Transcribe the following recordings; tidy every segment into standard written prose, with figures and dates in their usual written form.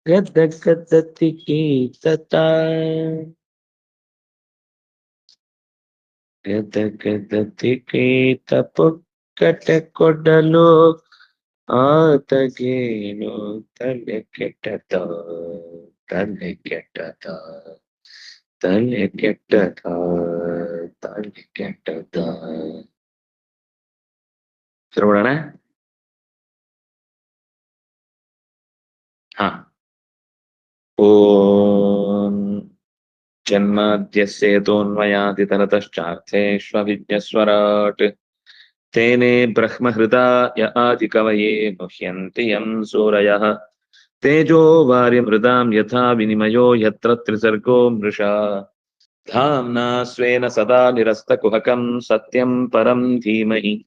ಗದಗದತಿಕೇತತ ಗದಗದತಿಕೇತ ಪುಕ್ಕಟ ಕೊಡಲು ಆತಗೇನು ತಲೆ ಕೆಟ್ಟದ ತಲೆ ಕೆಟ್ಟದ ತಲೆ ಕೆಟ್ಟದ ತಲೆ ಕೆಟ್ಟದ. ಶುರುಮಾಡೋಣ. ಹಾ. ಓಂ ಜನ್ಮಾದ್ಯಸ್ಯೇತೋನ್ಮಯಾದಿತರತಶ್ಚಾರ್ಥೇष्वविघ्नस्वराट् तेने ब्रह्महृदाय आदिकवये मुह्यन्ति यं सूरयः तेजो वार्यमृदां यथा विनिमयो यत्र त्रिसर्गो मृषा धाम्ना स्वेन सदा निरस्तकुहकं सत्यं परं धीमहि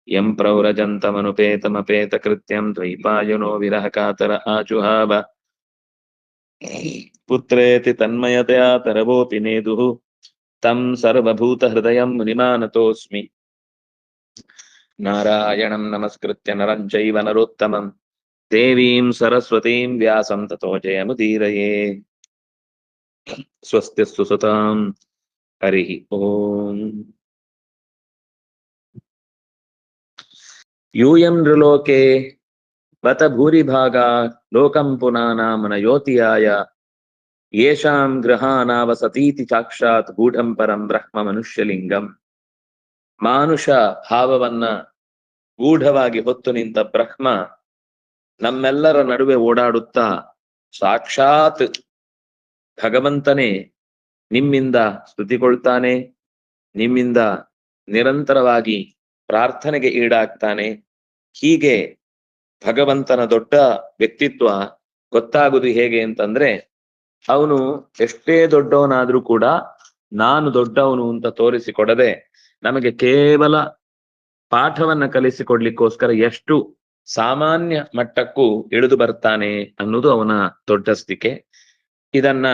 यं प्रव्रजन्तमनुपेतमपेतकृत्यं द्वैपायनो विरहकातर आजुहाव पुत्रेति तन्मयतया तरवोऽपि नेदुः तं सर्वभूतहृदयं मुनिमानतोऽस्मि नारायणं नमस्कृत्य नरं चैव नरोत्तमं देवीं सरस्वतीं व्यासं ततो जयमुदीरये. स्वस्तिस्तु सुतां हरिः ओम्. यूयं नृलोके बत भूरिभागा लोकं पुनानां न योतियाय येषां गृहानावसतीति साक्षात् गूढं परं ब्रह्म मनुष्यलिंगಂ. ಮಾನುಷ ಭಾವವನ್ನ ಗೂಢವಾಗಿ ಹೊತ್ತು ನಿಂತ ಬ್ರಹ್ಮ ನಮ್ಮೆಲ್ಲರ ನಡುವೆ ಓಡಾಡುತ್ತಾ ಸಾಕ್ಷಾತ್ ಭಗವಂತನೇ ನಿಮ್ಮಿಂದ ಸ್ತುತಿಗೊಳ್ತಾನೆ, ನಿಮ್ಮಿಂದ ನಿರಂತರವಾಗಿ ಪ್ರಾರ್ಥನೆಗೆ ಈಡಾಗ್ತಾನೆ. ಹೀಗೆ ಭಗವಂತನ ದೊಡ್ಡ ವ್ಯಕ್ತಿತ್ವ ಗೊತ್ತಾಗುವುದು ಹೇಗೆ ಅಂತಂದ್ರೆ, ಅವನು ಎಷ್ಟೇ ದೊಡ್ಡವನಾದ್ರೂ ಕೂಡ ನಾನು ದೊಡ್ಡವನು ಅಂತ ತೋರಿಸಿಕೊಡದೆ ನಮಗೆ ಕೇವಲ ಪಾಠವನ್ನ ಕಲಿಸಿಕೊಡ್ಲಿಕ್ಕೋಸ್ಕರ ಎಷ್ಟು ಸಾಮಾನ್ಯ ಮಟ್ಟಕ್ಕೂ ಇಳಿದು ಬರ್ತಾನೆ ಅನ್ನೋದು ಅವನ ದೊಡ್ಡಸ್ತಿಕೆ. ಇದನ್ನ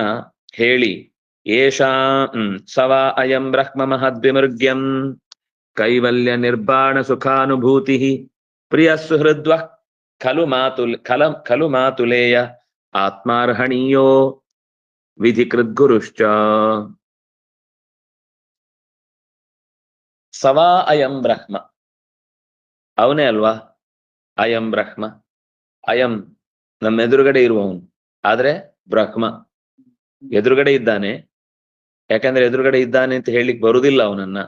ಹೇಳಿ ಸವಾ ಅಯಂ ಬ್ರಹ್ಮ ಮಹದ್ವಿಮೃಗ್ಯಂ ಕೈವಲ್ಯ ನಿರ್ಬಾಣ ಸುಖಾನುಭೂತಿ ಪ್ರಿಯ ಸುಹೃದ್ವ ಖಲು ಮಾತುಲೇಯ ಆತ್ಮಾರ್ಹಣೀಯೋ ವಿಧಿಕೃದ್ಗುರುಶ್ಚ. ಸವಾ ಅಯಂ ಬ್ರಹ್ಮ, ಅವನೇ ಅಲ್ವಾ ಅಯಂ ಬ್ರಹ್ಮ. ಅಯಂ ನಮ್ಮ ಎದುರುಗಡೆ ಇರುವವನು, ಆದ್ರೆ ಬ್ರಹ್ಮ ಎದುರುಗಡೆ ಇದ್ದಾನೆ. ಯಾಕಂದ್ರೆ ಎದುರುಗಡೆ ಇದ್ದಾನೆ ಅಂತ ಹೇಳಿಕ್ ಬರುದಿಲ್ಲ ಅವನನ್ನ,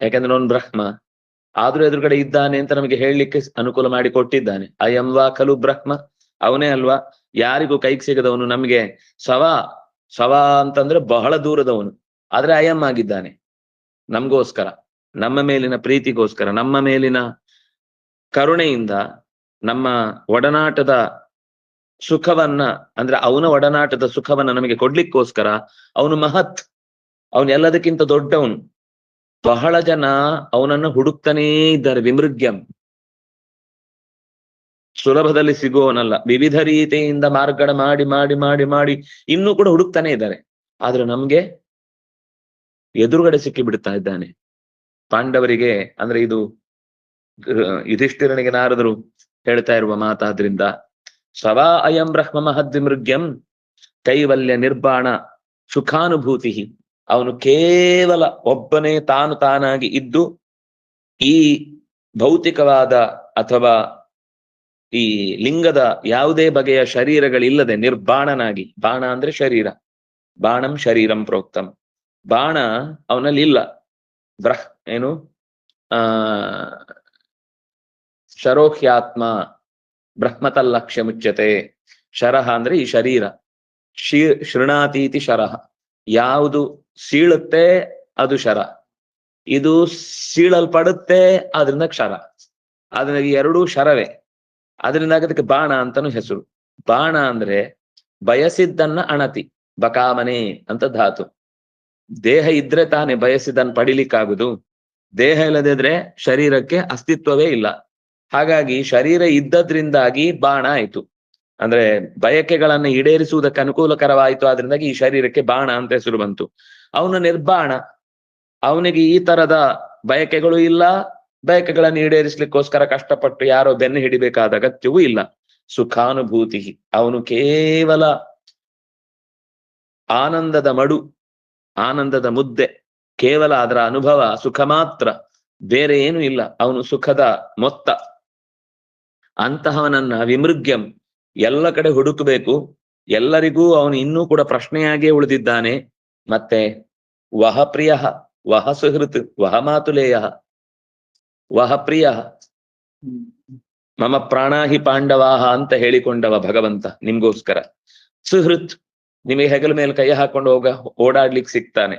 ಯಾಕಂದ್ರೆ ಅವನು ಬ್ರಹ್ಮ. ಆದ್ರೂ ಎದುರುಗಡೆ ಇದ್ದಾನೆ ಅಂತ ನಮಗೆ ಹೇಳಲಿಕ್ಕೆ ಅನುಕೂಲ ಮಾಡಿ ಕೊಟ್ಟಿದ್ದಾನೆ. ಅಯಂ ವಾ ಖಲು ಬ್ರಹ್ಮ, ಅವನೇ ಅಲ್ವಾ ಯಾರಿಗೂ ಕೈಗೆ ಸಿಗದವನು. ನಮ್ಗೆ ಸವಾ ಅಂತಂದ್ರೆ ಬಹಳ ದೂರದವನು, ಆದ್ರೆ ಅಯಂ ಆಗಿದ್ದಾನೆ ನಮ್ಗೋಸ್ಕರ, ನಮ್ಮ ಮೇಲಿನ ಪ್ರೀತಿಗೋಸ್ಕರ, ನಮ್ಮ ಮೇಲಿನ ಕರುಣೆಯಿಂದ, ನಮ್ಮ ಒಡನಾಟದ ಸುಖವನ್ನ ಅಂದ್ರೆ ಅವನ ಒಡನಾಟದ ಸುಖವನ್ನ ನಮಗೆ ಕೊಡ್ಲಿಕ್ಕೋಸ್ಕರ ಅವನು ಮಹತ್, ಅವನು ಎಲ್ಲದಕ್ಕಿಂತ ದೊಡ್ಡವನು. ಬಹಳ ಜನ ಅವನನ್ನು ಹುಡುಕ್ತಾನೇ ಇದ್ದಾರೆ. ವಿಮೃಗ್ಯಂ, ಸುಲಭದಲ್ಲಿ ಸಿಗುವವನಲ್ಲ. ವಿವಿಧ ರೀತಿಯಿಂದ ಮಾರ್ಗಡ ಮಾಡಿ ಮಾಡಿ ಮಾಡಿ ಮಾಡಿ ಇನ್ನೂ ಕೂಡ ಹುಡುಕ್ತಾನೆ ಇದ್ದಾರೆ. ಆದ್ರೆ ನಮ್ಗೆ ಎದುರುಗಡೆ ಸಿಕ್ಕಿ ಬಿಡ್ತಾ ಇದ್ದಾನೆ. ಪಾಂಡವರಿಗೆ ಅಂದ್ರೆ ಇದು ಯುಧಿಷ್ಠಿರನಿಗೆ ನಾರದರು ಹೇಳ್ತಾ ಇರುವ ಮಾತಾದ್ರಿಂದ, ಸವಾ ಅಯಂ ಬ್ರಹ್ಮ ಮಹದ್ವಿಮೃಗ್ಯಂ ಕೈವಲ್ಯ ನಿರ್ಬಾಣ ಸುಖಾನುಭೂತಿ. ಅವನು ಕೇವಲ ಒಬ್ಬನೇ ತಾನಾಗಿ ಇದ್ದು ಈ ಭೌತಿಕವಾದ ಅಥವಾ ಈ ಲಿಂಗದ ಯಾವುದೇ ಬಗೆಯ ಶರೀರಗಳಿಲ್ಲದೆ ನಿರ್ಬಾಣನಾಗಿ, ಬಾಣ ಅಂದ್ರೆ ಶರೀರ, ಬಾಣಂ ಶರೀರಂ ಪ್ರೋಕ್ತಂ, ಬಾಣ ಅವನಲ್ಲಿ ಇಲ್ಲ. ಏನು ಶರೋಹ್ಯಾತ್ಮ ಬ್ರಹ್ಮತಲ್ಲಕ್ಷ್ಯ ಮುಚ್ಯತೆ. ಶರಹ ಅಂದ್ರೆ ಈ ಶರೀರ, ಶೃಣಾತೀತಿ ಶರಹ, ಯಾವುದು ಸೀಳುತ್ತೆ ಅದು ಶರ, ಇದು ಸೀಳಲ್ಪಡುತ್ತೆ ಆದ್ರಿಂದ ಕ್ಷರ. ಅದನ್ನ ಎರಡೂ ಶರವೇ, ಅದರಿಂದ ಅದಕ್ಕೆ ಬಾಣ ಅಂತಾನು ಹೆಸರು. ಬಾಣ ಅಂದ್ರೆ ಬಯಸಿದ್ದನ್ನ ಅಣತಿ, ಬಕಾಮನೆ ಅಂತ ಧಾತು. ದೇಹ ಇದ್ರೆ ತಾನೇ ಬಯಸಿದ್ದನ್ನು ಪಡಿಲಿಕ್ಕಾಗುದು. ದೇಹ ಇಲ್ಲದಿದ್ರೆ ಶರೀರಕ್ಕೆ ಅಸ್ತಿತ್ವವೇ ಇಲ್ಲ. ಹಾಗಾಗಿ ಶರೀರ ಇದ್ದದ್ರಿಂದಾಗಿ ಬಾಣ ಆಯ್ತು, ಅಂದ್ರೆ ಬಯಕೆಗಳನ್ನ ಈಡೇರಿಸುವುದಕ್ಕೆ ಅನುಕೂಲಕರವಾಯಿತು. ಆದ್ರಿಂದಾಗಿ ಈ ಶರೀರಕ್ಕೆ ಬಾಣ ಅಂತ ಹೆಸರು ಬಂತು. ಅವನು ನಿರ್ಬಾಣ, ಅವನಿಗೆ ಈ ತರದ ಬಯಕೆಗಳು ಇಲ್ಲ, ಬಯಕೆಗಳನ್ನು ಈಡೇರಿಸ್ಲಿಕ್ಕೋಸ್ಕರ ಕಷ್ಟಪಟ್ಟು ಯಾರೋ ಬೆನ್ನು ಹಿಡಿಬೇಕಾದ ಅಗತ್ಯವೂ ಇಲ್ಲ. ಸುಖಾನುಭೂತಿ. ಅವನು ಕೇವಲ ಆನಂದದ ಮಡು, ಆನಂದದ ಮುದ್ದೆ, ಕೇವಲ ಅದರ ಅನುಭವ ಸುಖ ಮಾತ್ರ, ಬೇರೆ ಏನು ಇಲ್ಲ. ಅವನು ಸುಖದ ಮೊತ್ತ. ಅಂತಹವನನ್ನ ವಿಮೃಗ್ಯಂ ಎಲ್ಲ ಕಡೆ ಹುಡುಕಬೇಕು. ಎಲ್ಲರಿಗೂ ಅವನು ಇನ್ನೂ ಕೂಡ ಪ್ರಶ್ನೆಯಾಗಿಯೇ ಉಳಿದಿದ್ದಾನೆ. ಮತ್ತೆ ವಹ ಪ್ರಿಯ, ವಹ ಸುಹೃತ್, ವಹ ಮಾತುಲೇಯ, ವಹ ಪ್ರಿಯ, ಮಮ ಪ್ರಾಣಾಹಿ ಪಾಂಡವಾಹ ಅಂತ ಹೇಳಿಕೊಂಡವ ಭಗವಂತ ನಿಮ್ಗೋಸ್ಕರ. ಸುಹೃತ್, ನಿಮಗೆ ಹೆಗಲ ಮೇಲೆ ಕೈ ಹಾಕೊಂಡು ಓಡಾಡ್ಲಿಕ್ಕೆ ಸಿಗ್ತಾನೆ.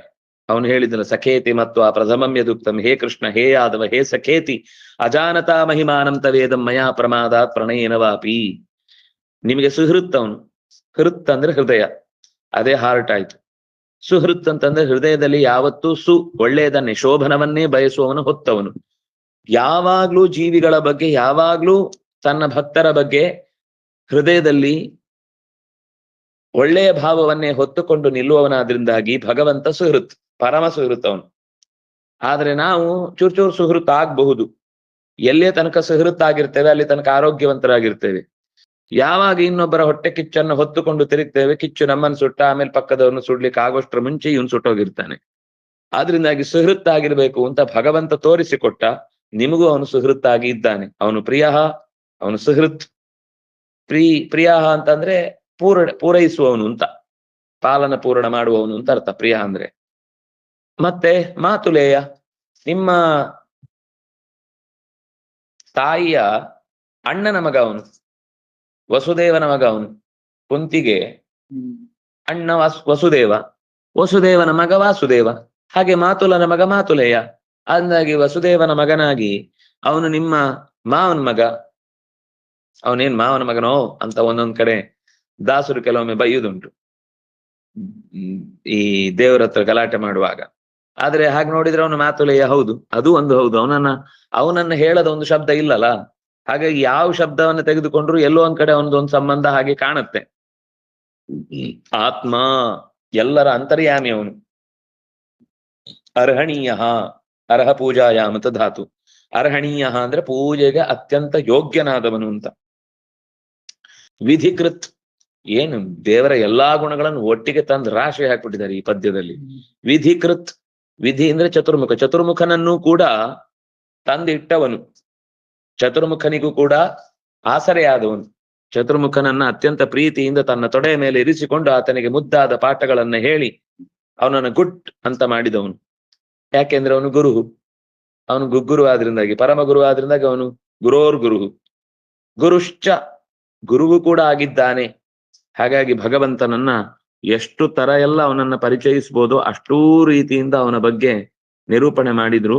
ಅವನು ಹೇಳಿದನು ಸಖೇತಿ ಮತ್ತು ಆ ಪ್ರಥಮಂ ಯದುಕ್ತಂ, ಹೇ ಕೃಷ್ಣ, ಹೇ ಯಾದವ, ಹೇ ಸಖೇತಿ, ಅಜಾನತಾ ಮಹಿಮಾನಂ ತವೇದಂ ಮಯಾ ಪ್ರಮಾದಾತ್ ಪ್ರಣಯೇನವಾಪಿ. ನಿಮಗೆ ಸುಹೃತ್ ಅವನು. ಹೃತ್ ಅಂದ್ರೆ ಹೃದಯ, ಅದೇ ಹಾರ್ಟ್ ಆಯ್ತು. ಸುಹೃತ್ ಅಂತಂದ್ರೆ ಹೃದಯದಲ್ಲಿ ಯಾವತ್ತೂ ಒಳ್ಳೆಯದನ್ನೇ, ಶೋಭನವನ್ನೇ ಬಯಸುವವನು ಹೊತ್ತವನು. ಯಾವಾಗ್ಲೂ ಜೀವಿಗಳ ಬಗ್ಗೆ, ಯಾವಾಗ್ಲೂ ತನ್ನ ಭಕ್ತರ ಬಗ್ಗೆ ಹೃದಯದಲ್ಲಿ ಒಳ್ಳೆಯ ಭಾವವನ್ನೇ ಹೊತ್ತುಕೊಂಡು ನಿಲ್ಲುವವನಾದ್ರಿಂದಾಗಿ ಭಗವಂತ ಸುಹೃತ್, ಪರಮ ಸುಹೃತ್ ಅವನು. ಆದ್ರೆ ನಾವು ಚೂರ್ ಸುಹೃತ್ ಆಗಬಹುದು. ಎಲ್ಲೇ ತನಕ ಸುಹೃತ್ ಆಗಿರ್ತೇವೆ ಅಲ್ಲಿ ತನಕ ಆರೋಗ್ಯವಂತರಾಗಿರ್ತೇವೆ. ಯಾವಾಗ ಇನ್ನೊಬ್ಬರ ಹೊಟ್ಟೆ ಕಿಚ್ಚನ್ನು ಹೊತ್ತುಕೊಂಡು ತಿರುಗ್ತೇವೆ, ಕಿಚ್ಚು ನಮ್ಮನ್ನು ಸುಟ್ಟ ಆಮೇಲೆ ಪಕ್ಕದವನು ಸುಡ್ಲಿಕ್ಕೆ ಆಗೋಷ್ಟ್ರ ಮುಂಚೆ ಇವನು ಸುಟ್ಟೋಗಿರ್ತಾನೆ. ಆದ್ರಿಂದಾಗಿ ಸುಹೃತ್ ಆಗಿರ್ಬೇಕು ಅಂತ ಭಗವಂತ ತೋರಿಸಿಕೊಟ್ಟ. ನಿಮಗೂ ಅವನು ಸುಹೃತ್ ಆಗಿ ಇದ್ದಾನೆ. ಅವನು ಪ್ರಿಯ, ಅವನು ಸುಹೃತ್. ಪ್ರಿಯ ಅಂತಂದ್ರೆ ಪೂರೈಸುವವನು ಅಂತ, ಪಾಲನ ಪೂರ್ಣ ಮಾಡುವವನು ಅಂತ ಅರ್ಥ ಪ್ರಿಯ ಅಂದ್ರೆ. ಮತ್ತೆ ಮಾತುಲೇಯ, ನಿಮ್ಮ ತಾಯಿಯ ಅಣ್ಣನ ಮಗ ಅವನು, ವಸುದೇವನ ಮಗ ಅವನು. ಕುಂತಿಗೆ ಅಣ್ಣ ವಸುದೇವ, ವಸುದೇವನ ಮಗ ವಾಸುದೇವ, ಹಾಗೆ ಮಾತುಲನ ಮಗ ಮಾತುಲೇಯ. ಅಂದಾಗಿ ವಸುದೇವನ ಮಗನಾಗಿ ಅವನು ನಿಮ್ಮ ಮಾವನ ಮಗ. ಅವನೇನ್ ಮಾವನ ಮಗನೋ ಅಂತ ಒಂದೊಂದ್ ಕಡೆ ದಾಸರು ಕೆಲವೊಮ್ಮೆ ಬೈಯುವುದುಂಟು ಈ ದೇವರ ಹತ್ರ ಗಲಾಟೆ ಮಾಡುವಾಗ. ಆದ್ರೆ ಹಾಗೆ ನೋಡಿದ್ರೆ ಅವನು ಮಾತುಲೇಯ ಹೌದು, ಅದು ಒಂದು ಹೌದು. ಅವನನ್ನ ಹೇಳದ ಒಂದು ಶಬ್ದ ಇಲ್ಲಲ್ಲ. ಹಾಗಾಗಿ ಯಾವ ಶಬ್ದವನ್ನು ತೆಗೆದುಕೊಂಡ್ರು ಎಲ್ಲೋ ಒಂದ್ ಕಡೆ ಅವನದೊಂದು ಸಂಬಂಧ ಹಾಗೆ ಕಾಣುತ್ತೆ. ಆತ್ಮ, ಎಲ್ಲರ ಅಂತರ್ಯಾಮಿ ಅವನು. ಅರ್ಹಣೀಯ, ಅರ್ಹ ಪೂಜಾಯಾಮತ ಧಾತು. ಅರ್ಹಣೀಯ ಅಂದ್ರೆ ಪೂಜೆಗೆ ಅತ್ಯಂತ ಯೋಗ್ಯನಾದವನು ಅಂತ. ವಿಧಿಕೃತ್, ಏನು ದೇವರ ಎಲ್ಲಾ ಗುಣಗಳನ್ನು ಒಟ್ಟಿಗೆ ತಂದು ರಾಶಿ ಹಾಕ್ಬಿಟ್ಟಿದ್ದಾರೆ ಈ ಪದ್ಯದಲ್ಲಿ. ವಿಧಿಕೃತ್, ವಿಧಿ ಅಂದ್ರೆ ಚತುರ್ಮುಖ, ಚತುರ್ಮುಖನನ್ನು ಕೂಡ ತಂದಿಟ್ಟವನು, ಚತುರ್ಮುಖನಿಗೂ ಕೂಡ ಆಸರೆಯಾದವನು. ಚತುರ್ಮುಖನನ್ನ ಅತ್ಯಂತ ಪ್ರೀತಿಯಿಂದ ತನ್ನ ತೊಡೆಯ ಮೇಲೆ ಇರಿಸಿಕೊಂಡು ಆತನಿಗೆ ಮುದ್ದಾದ ಪಾಠಗಳನ್ನ ಹೇಳಿ ಅವನನ್ನು ಗುಟ್ ಅಂತ ಮಾಡಿದವನು. ಯಾಕೆಂದ್ರೆ ಅವನು ಗುರು, ಅವನು ಗುರು ಆದ್ರಿಂದಾಗಿ, ಪರಮ ಗುರು ಆದ್ರಿಂದಾಗಿ ಅವನು ಗುರೋರ್ ಗುರು, ಗುರುಶ್ಚ, ಗುರುವು ಕೂಡ ಆಗಿದ್ದಾನೆ. ಹಾಗಾಗಿ ಭಗವಂತನನ್ನ ಎಷ್ಟು ತರ ಎಲ್ಲ ಅವನನ್ನ ಪರಿಚಯಿಸ್ಬೋದೋ ಅಷ್ಟೂ ರೀತಿಯಿಂದ ಅವನ ಬಗ್ಗೆ ನಿರೂಪಣೆ ಮಾಡಿದ್ರು.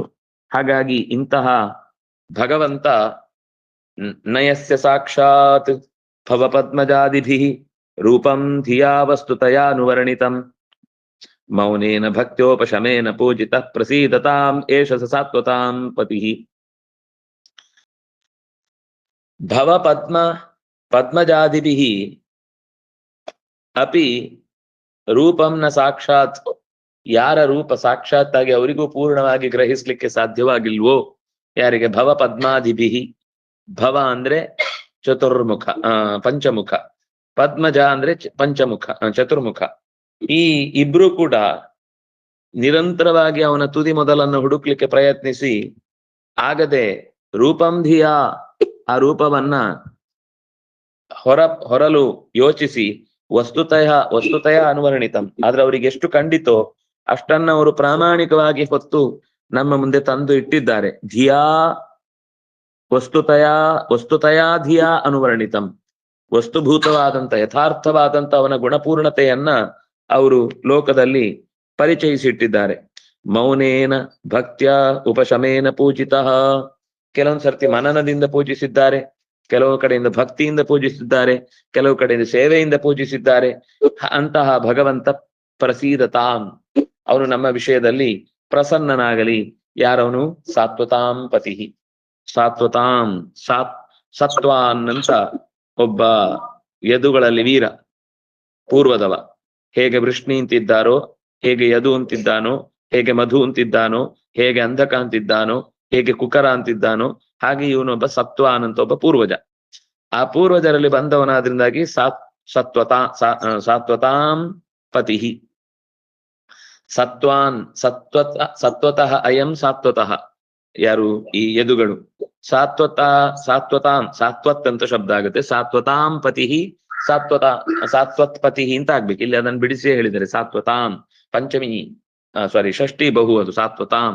ಹಾಗಾಗಿ ಇಂತಹ ಭಗವಂತ ನಯಸ್ಯ ಸಾಕ್ಷಾತ್ ಭವ ಪದ್ಮಜಾದಿಭಿ ರೂಪಂ ಧಿಯಾ ವಸ್ತುತಯಾನುವರ್ಣಿತಂ ಮೌನೇನ ಭಕ್ತ್ಯೋಪಶಮೇನ ಪೂಜಿತ ಪ್ರಸೀದತಾಂ ಏಷ ಸಾತ್ವತಾಂ ಪತಿ. ಭವ ಪದ್ಮಜಾದಿಭಿ ಅಪಿ ರೂಪಂ ನ ಸಾಕ್ಷಾತ್, ಯಾರ ರೂಪ ಸಾಕ್ಷಾತ್ ಆಗಿ ಅವರಿಗೂ ಪೂರ್ಣವಾಗಿ ಗ್ರಹಿಸ್ಲಿಕ್ಕೆ ಸಾಧ್ಯವಾಗಿಲ್ವೋ, ಯಾರಿಗೆ ಭವ ಪದ್ಮಾದಿಭಿ, ಭವ ಅಂದ್ರೆ ಚತುರ್ಮುಖ, ಪಂಚಮುಖ, ಪದ್ಮಜ ಅಂದ್ರೆ ಪಂಚಮುಖ, ಚತುರ್ಮುಖ. ಈ ಇಬ್ರು ಕೂಡ ನಿರಂತರವಾಗಿ ಅವನ ತುದಿ ಮೊದಲನ್ನು ಹುಡುಕ್ಲಿಕ್ಕೆ ಪ್ರಯತ್ನಿಸಿ ಆಗದೆ ರೂಪಂ ಧಿಯಾ, ಆ ರೂಪವನ್ನ ಹೊರಲು ಯೋಚಿಸಿ ವಸ್ತುತಯ ಅನುವರ್ಣಿತಂ, ಆದ್ರೆ ಅವರಿಗೆ ಎಷ್ಟು ಖಂಡಿತೋ ಅಷ್ಟನ್ನ ಅವರು ಪ್ರಾಮಾಣಿಕವಾಗಿ ಹೊತ್ತು ನಮ್ಮ ಮುಂದೆ ತಂದು ಇಟ್ಟಿದ್ದಾರೆ. ಧಿಯಾ ವಸ್ತುತಯಾ ಧಿಯಾ ಅನುವರ್ಣಿತಂ, ವಸ್ತುಭೂತವಾದಂತ ಯಥಾರ್ಥವಾದಂತ ಅವನ ಗುಣಪೂರ್ಣತೆಯನ್ನ ಅವರು ಲೋಕದಲ್ಲಿ ಪರಿಚಯಿಸಿಟ್ಟಿದ್ದಾರೆ. ಮೌನೇನ ಭಕ್ತ್ಯ ಉಪಶಮೇನ ಪೂಜಿತ, ಕೆಲವೊಂದ್ ಸರ್ತಿ ಮನನದಿಂದ ಪೂಜಿಸಿದ್ದಾರೆ, ಕೆಲವು ಕಡೆಯಿಂದ ಭಕ್ತಿಯಿಂದ ಪೂಜಿಸಿದ್ದಾರೆ, ಕೆಲವು ಕಡೆಯಿಂದ ಸೇವೆಯಿಂದ ಪೂಜಿಸಿದ್ದಾರೆ. ಅಂತಹ ಭಗವಂತ ಪ್ರಸೀದತಾಂ, ಅವನು ನಮ್ಮ ವಿಷಯದಲ್ಲಿ ಪ್ರಸನ್ನನಾಗಲಿ. ಯಾರವನು? ಸಾತ್ವತಾಂ ಪತಿ. ಸಾತ್ವತಾಂ, ಸತ್ವಾನ್ ಅಂತ ಒಬ್ಬ ಯದುಗಳಲ್ಲಿ ವೀರ, ಪೂರ್ವದವ. ಹೇಗೆ ವೃಷ್ಣಿ ಅಂತಿದ್ದಾರೋ, ಹೇಗೆ ಯದು ಅಂತಿದ್ದಾನೋ, ಹೇಗೆ ಮಧು ಅಂತಿದ್ದಾನೋ, ಹೇಗೆ ಅಂಧಕ ಅಂತಿದ್ದಾನೋ, ಹೇಗೆ ಕುಕರ ಅಂತಿದ್ದಾನೋ, ಹಾಗೆ ಇವನೊಬ್ಬ ಸತ್ವಾನ್ ಅಂತ ಒಬ್ಬ ಪೂರ್ವಜ. ಆ ಪೂರ್ವಜರಲ್ಲಿ ಬಂದವನಾದ್ರಿಂದಾಗಿ ಸಾತ್ವತಾಂ ಪತಿ ಸತ್ವತಃ ಅಯಂ ಸಾತ್ವತಃ. ಯಾರು? ಈ ಯದುಗಳು. ಸಾತ್ವತ್ ಅಂತ ಶಬ್ದ ಆಗುತ್ತೆ. ಸಾತ್ವತಾಂ ಪತಿ ಸಾತ್ವತ್ ಪತಿ ಅಂತ ಆಗ್ಬೇಕು. ಇಲ್ಲಿ ಅದನ್ನು ಬಿಡಿಸಿ ಹೇಳಿದರೆ ಸಾತ್ವತಾಂ ಪಂಚಮಿ ಷಷ್ಠಿ ಬಹು ಅದು. ಸಾತ್ವತಾಂ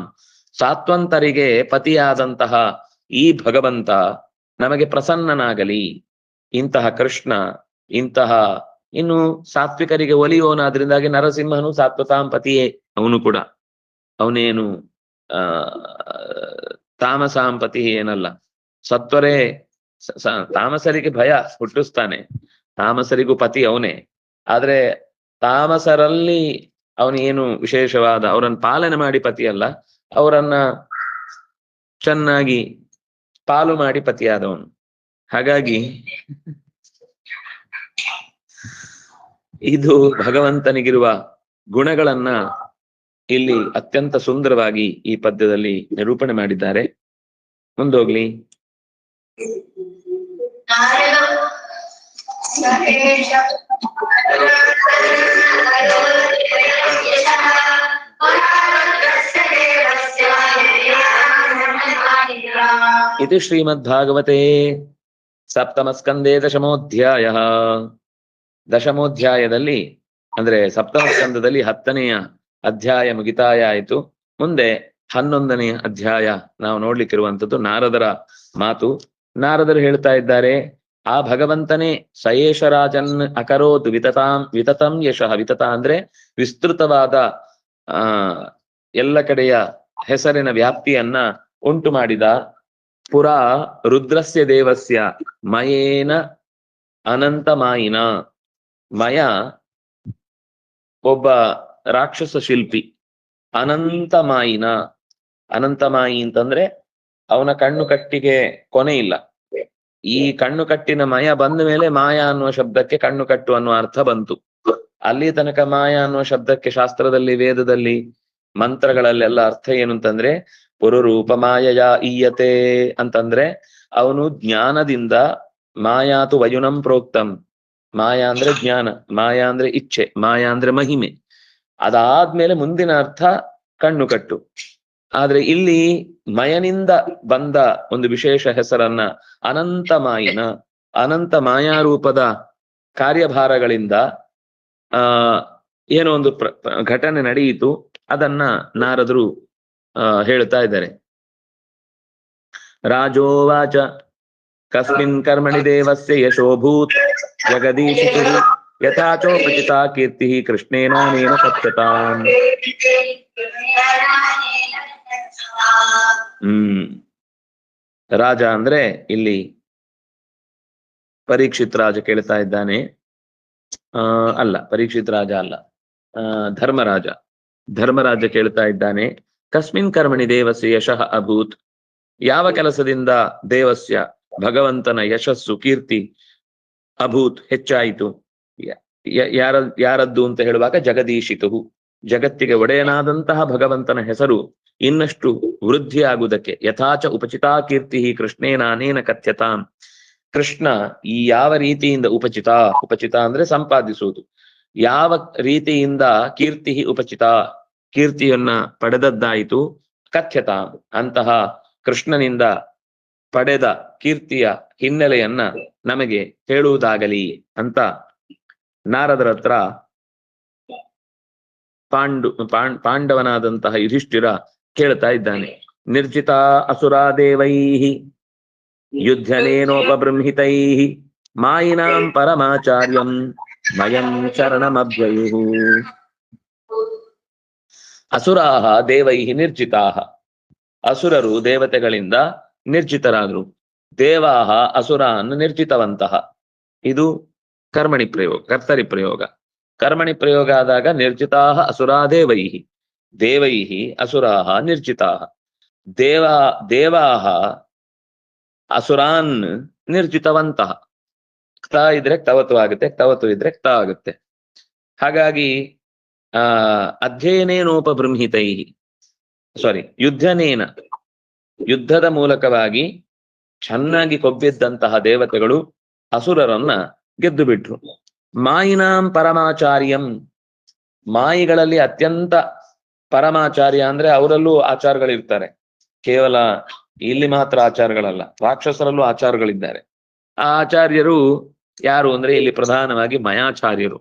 ಸಾತ್ವಂತರಿಗೆ ಪತಿಯಾದಂತಹ ಈ ಭಗವಂತ ನಮಗೆ ಪ್ರಸನ್ನನಾಗಲಿ. ಇಂತಹ ಕೃಷ್ಣ ಇಂತಹ ಇನ್ನು ಸಾತ್ವಿಕರಿಗೆ ಒಲಿಯೋನಾದ್ರಿಂದಾಗಿ ನರಸಿಂಹನು ಸಾತ್ವತಾಂ ಪತಿಯೇ. ಅವನು ಕೂಡ ಅವನೇನು ತಾಮಸಾಂ ಪತಿ ಏನಲ್ಲ. ಸತ್ವರೇ ತಾಮಸರಿಗೆ ಭಯ ಹುಟ್ಟಿಸ್ತಾನೆ, ತಾಮಸರಿಗೂ ಪತಿ ಅವನೇ. ಆದ್ರೆ ತಾಮಸರಲ್ಲಿ ಅವನೇನು ವಿಶೇಷವಾದ ಅವರನ್ನ ಪಾಲನೆ ಮಾಡಿ ಪತಿ ಅಲ್ಲ, ಅವರನ್ನ ಚೆನ್ನಾಗಿ ಪಾಲು ಮಾಡಿ ಪತಿಯಾದವನು. ಹಾಗಾಗಿ ಇದು ಭಗವಂತನಿಗಿರುವ ಗುಣಗಳನ್ನ ಇಲ್ಲಿ ಅತ್ಯಂತ ಸುಂದರವಾಗಿ ಈ ಪದ್ಯದಲ್ಲಿ ನಿರೂಪಣೆ ಮಾಡಿದ್ದಾರೆ. ಮುಂದೋಗ್ಲಿ. ಇದು ಶ್ರೀಮದ್ಭಾಗವತೆ ಸಪ್ತಮಸ್ಕಂದೇ ದಶಮೋಧ್ಯಾಯ. ದಶಮೋಧ್ಯಾಯದಲ್ಲಿ ಅಂದ್ರೆ ಸಪ್ತಮ ಸ್ಕಂದದಲ್ಲಿ 10ನೆಯ ಅಧ್ಯಾಯ ಮುಗಿತಾಯ ಆಯಿತು. ಮುಂದೆ 11ನೆಯ ಅಧ್ಯಾಯ ನಾವು ನೋಡ್ಲಿಕ್ಕಿರುವಂಥದ್ದು ನಾರದರ ಮಾತು. ನಾರದರು ಹೇಳ್ತಾ ಇದ್ದಾರೆ, ಆ ಭಗವಂತನೇ ಸಯೇಷ ರಾಜನ್ ಅಕರೋತ್ ವಿತತಂ ಯಶಃ. ವಿತತ ಅಂದ್ರೆ ವಿಸ್ತೃತವಾದ ಎಲ್ಲ ಕಡೆಯ ಹೆಸರಿನ ವ್ಯಾಪ್ತಿಯನ್ನ ಉಂಟು ಮಾಡಿದ. ಪುರಾ ರುದ್ರಸ್ಯ ದೇವಸ್ಯ ಮಯೇನ ಅನಂತಮಾಯಿನ. ಮಯ ಒಬ್ಬ ರಾಕ್ಷಸ ಶಿಲ್ಪಿ. ಅನಂತಮಾಯಿನ, ಅನಂತಮಾಯಿ ಅಂತಂದ್ರೆ ಅವನ ಕಣ್ಣು ಕಟ್ಟಿಗೆ ಕೊನೆ ಇಲ್ಲ. ಈ ಕಣ್ಣು ಕಟ್ಟಿನ ಮಯ ಬಂದ ಮೇಲೆ ಮಾಯಾ ಅನ್ನುವ ಶಬ್ದಕ್ಕೆ ಕಣ್ಣು ಕಟ್ಟು ಅನ್ನುವ ಅರ್ಥ ಬಂತು. ಅಲ್ಲಿ ತನಕ ಮಾಯಾ ಅನ್ನುವ ಶಬ್ದಕ್ಕೆ ಶಾಸ್ತ್ರದಲ್ಲಿ ವೇದದಲ್ಲಿ ಮಂತ್ರಗಳಲ್ಲೆಲ್ಲ ಅರ್ಥ ಏನು ಅಂತಂದ್ರೆ ಪುರುರೂಪ ಮಾಯಯ ಈಯತೆ ಅಂತಂದ್ರೆ ಅವನು ಜ್ಞಾನದಿಂದ ಮಾಯಾತು ವಯುನಂ ಪ್ರೋಕ್ತಂ. ಮಾಯಾ ಅಂದ್ರೆ ಜ್ಞಾನ, ಮಾಯಾ ಅಂದ್ರೆ ಇಚ್ಛೆ, ಮಾಯಾ ಅಂದ್ರೆ ಮಹಿಮೆ. ಅದಾದ್ಮೇಲೆ ಮುಂದಿನ ಅರ್ಥ ಕಣ್ಣು ಕಟ್ಟು. ಆದ್ರೆ ಇಲ್ಲಿ ಮಯನಿಂದ ಬಂದ ಒಂದು ವಿಶೇಷ ಹೆಸರನ್ನ ಅನಂತ ಮಾಯಿನ, ಅನಂತ ಮಾಯಾರೂಪದ ಕಾರ್ಯಭಾರಗಳಿಂದ ಏನೋ ಒಂದು ಘಟನೆ ನಡೆಯಿತು. ಅದನ್ನ ನಾರದರು ಹೇಳ್ತಾ ಇದ್ದಾರೆ. ರಾಜೋವಾಚ ಕಸ್ಮಿನ್ ಕರ್ಮಣಿ ದೇವಸ್ಯ ಯಶೋಭೂತ್ ಜಗದೀಶಿತು ಯಥಾಚೋಪಚಿತಾ ಕೀರ್ತಿ ಕೃಷ್ಣೇನಾನೇನ ಕಥ್ಯತಾಂ. ರಾಜ ಅಂದ್ರೆ ಇಲ್ಲಿ ಪರೀಕ್ಷಿತ್ ರಾಜ ಕೇಳ್ತಾ ಇದ್ದಾನೆ. ಅಲ್ಲ, ಪರೀಕ್ಷಿತ್ ರಾಜ ಅಲ್ಲ, ಧರ್ಮರಾಜ. ಧರ್ಮರಾಜ ಕೇಳ್ತಾ ಇದ್ದಾನೆ, ಕಸ್ಮಿನ್ ಕರ್ಮಣಿ ದೇವಸ್ಯ ಯಶಃ ಅಭೂತ್. ಯಾವ ಕೆಲಸದಿಂದ ದೇವಸ್ಯ ಭಗವಂತನ ಯಶಸ್ಸು ಕೀರ್ತಿ ಅಭೂತ್ ಹೆಚ್ಚಾಯಿತು. ಯಾರದ್ದು ಅಂತ ಹೇಳುವಾಗ ಜಗದೀಶಿತು, ಜಗತ್ತಿಗೆ ಒಡೆಯನಾದಂತಹ ಭಗವಂತನ ಹೆಸರು ಇನ್ನಷ್ಟು ವೃದ್ಧಿ ಆಗುವುದಕ್ಕೆ. ಯಥಾಚ ಉಪಚಿತಾ ಕೀರ್ತಿ ಕೃಷ್ಣೇನ ಅನೇನ ಕಥ್ಯತಾಂ. ಕೃಷ್ಣ ಈ ಯಾವ ರೀತಿಯಿಂದ ಉಪಚಿತ, ಉಪಚಿತ ಅಂದ್ರೆ ಸಂಪಾದಿಸುವುದು, ಯಾವ ರೀತಿಯಿಂದ ಕೀರ್ತಿ ಉಪಚಿತ ಕೀರ್ತಿಯನ್ನ ಪಡೆದದ್ದಾಯಿತು. ಕಥ್ಯತಾಂ ಅಂತಹ ಕೃಷ್ಣನಿಂದ ಪಡೆದ ಕೀರ್ತಿಯ ಹಿನ್ನೆಲೆಯನ್ನ ನಮಗೆ ಹೇಳುವುದಾಗಲಿ ಅಂತ ನಾರದರ ಹತ್ರ ಪಾಂಡವನಾದಂತಹ ಯುಧಿಷ್ಠಿರ ಕೇಳ್ತಾ ಇದ್ದಾನೆ. ನಿರ್ಜಿತ ಅಸುರಾದೇವೈಹಿ ಯುದ್ಧನೇನೋಪಬೃಂಹಿತೈಹಿ ಮಾಯಿನಾಂ ಪರಮಾಚಾರ್ಯಂ ಮಯಂ ಶರಣಮಭ್ಯಯುಃ. ಅಸುರಾಹ ದೇವೈಹಿ ನಿರ್ಜಿತಾಹ. ಅಸುರರು ದೇವತೆಗಳಿಂದ ನಿರ್ಜಿತರಾದ್ರು. ದೇವಾಹ ಅಸುರಾನ್ ನಿರ್ಜಿತವಂತಹ. ಇದು ಕರ್ಮಣಿ ಪ್ರಯೋಗ, ಕರ್ತರಿ ಪ್ರಯೋಗ. ಕರ್ಮಣಿ ಪ್ರಯೋಗ ಆದಾಗ ನಿರ್ಜಿತಾಹ ಅಸುರಾ ದೇವೈಹಿ, ದೇವೈಹಿ ಅಸುರಾಹ ನಿರ್ಜಿತಾಹ. ದೇವಾಹ ಅಸುರಾನ್ ನಿರ್ಜಿತವಂತಹ. ಕ್ತ ಇದ್ರೆ ಕ್ತವತು ಆಗುತ್ತೆ, ಕ್ತವತು ಇದ್ರೆ ಕ್ತ ಆಗುತ್ತೆ. ಹಾಗಾಗಿ ಅಧ್ಯಯನೇನೋಪಬೃಂಹಿತೈಹಿ, ಯುದ್ಧನೇನ, ಯುದ್ಧದ ಮೂಲಕವಾಗಿ ಚೆನ್ನಾಗಿ ಕೊಬ್ಬಿದ್ದಂತಹ ದೇವತೆಗಳು ಅಸುರರನ್ನ ಗೆದ್ದು ಬಿಟ್ರು. ಮಾಯಿನಾಂ ಪರಮಾಚಾರ್ಯಂ, ಮಾಯಿಗಳಲ್ಲಿ ಅತ್ಯಂತ ಪರಮಾಚಾರ್ಯ ಅಂದ್ರೆ ಅವರಲ್ಲೂ ಆಚಾರಗಳಿರ್ತಾರೆ, ಕೇವಲ ಇಲ್ಲಿ ಮಾತ್ರ ಆಚಾರಗಳಲ್ಲ, ರಾಕ್ಷಸರಲ್ಲೂ ಆಚಾರಗಳಿದ್ದಾರೆ. ಆ ಆಚಾರ್ಯರು ಯಾರು ಅಂದ್ರೆ ಇಲ್ಲಿ ಪ್ರಧಾನವಾಗಿ ಮಯಾಚಾರ್ಯರು.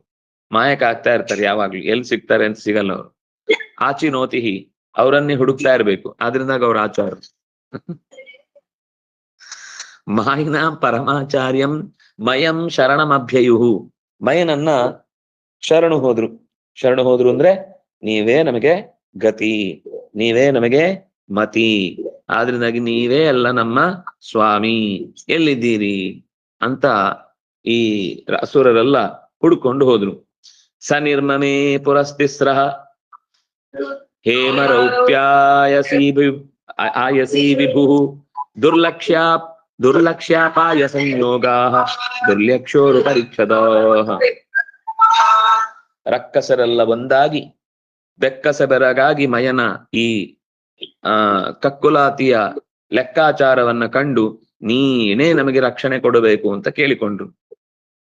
ಮಾಯಕ ಆಗ್ತಾ ಇರ್ತಾರೆ ಯಾವಾಗ್ಲೂ, ಎಲ್ಲಿ ಸಿಗ್ತಾರೆ ಅಂತ ಸಿಗಲ್ಲ ಅವರು. ಆಚಿನೋತಿಹಿ, ಅವರನ್ನೇ ಹುಡುಕ್ತಾ ಇರ್ಬೇಕು, ಆದ್ರಿಂದಾಗ ಅವ್ರ ಆಚಾರ. ಮಾಯಿನ ಪರಮಾಚಾರ್ಯಂ ಮಯಂ ಶರಣಮಭ್ಯಯುಹು, ಮಯನನ್ನ ಶರಣು ಹೋದ್ರು ಅಂದ್ರೆ ನೀವೇ ನಮಗೆ ಗತಿ, ನೀವೇ ನಮಗೆ ಮತಿ, ಆದ್ರಿಂದಾಗಿ ನೀವೇ ಎಲ್ಲ ನಮ್ಮ ಸ್ವಾಮಿ, ಎಲ್ಲಿದ್ದೀರಿ ಅಂತ ಈ ಅಸುರರೆಲ್ಲ ಹುಡ್ಕೊಂಡು ಹೋದ್ರು. ಸ ನಿರ್ಮಮೇ ಪುರಸ್ತಿಸ್ರ ಆಯಸಿ ವಿಭು ದುರ್ಲಕ್ಷ್ಯಾಪಾಯ ಸಂಯೋಗಾ ದುರ್ಲಕ್ಷೋರು ಪರೀಕ್ಷದ. ರಕ್ಕಸರೆಲ್ಲ ಒಂದಾಗಿ ಬೆಕ್ಕಸ ಬೆರಗಾಗಿ ಮಯನ ಈ ಕಕ್ಕುಲಾತಿಯ ಲೆಕ್ಕಾಚಾರವನ್ನ ಕಂಡು ನೀನೇ ನಮಗೆ ರಕ್ಷಣೆ ಕೊಡಬೇಕು ಅಂತ ಕೇಳಿಕೊಂಡ್ರು.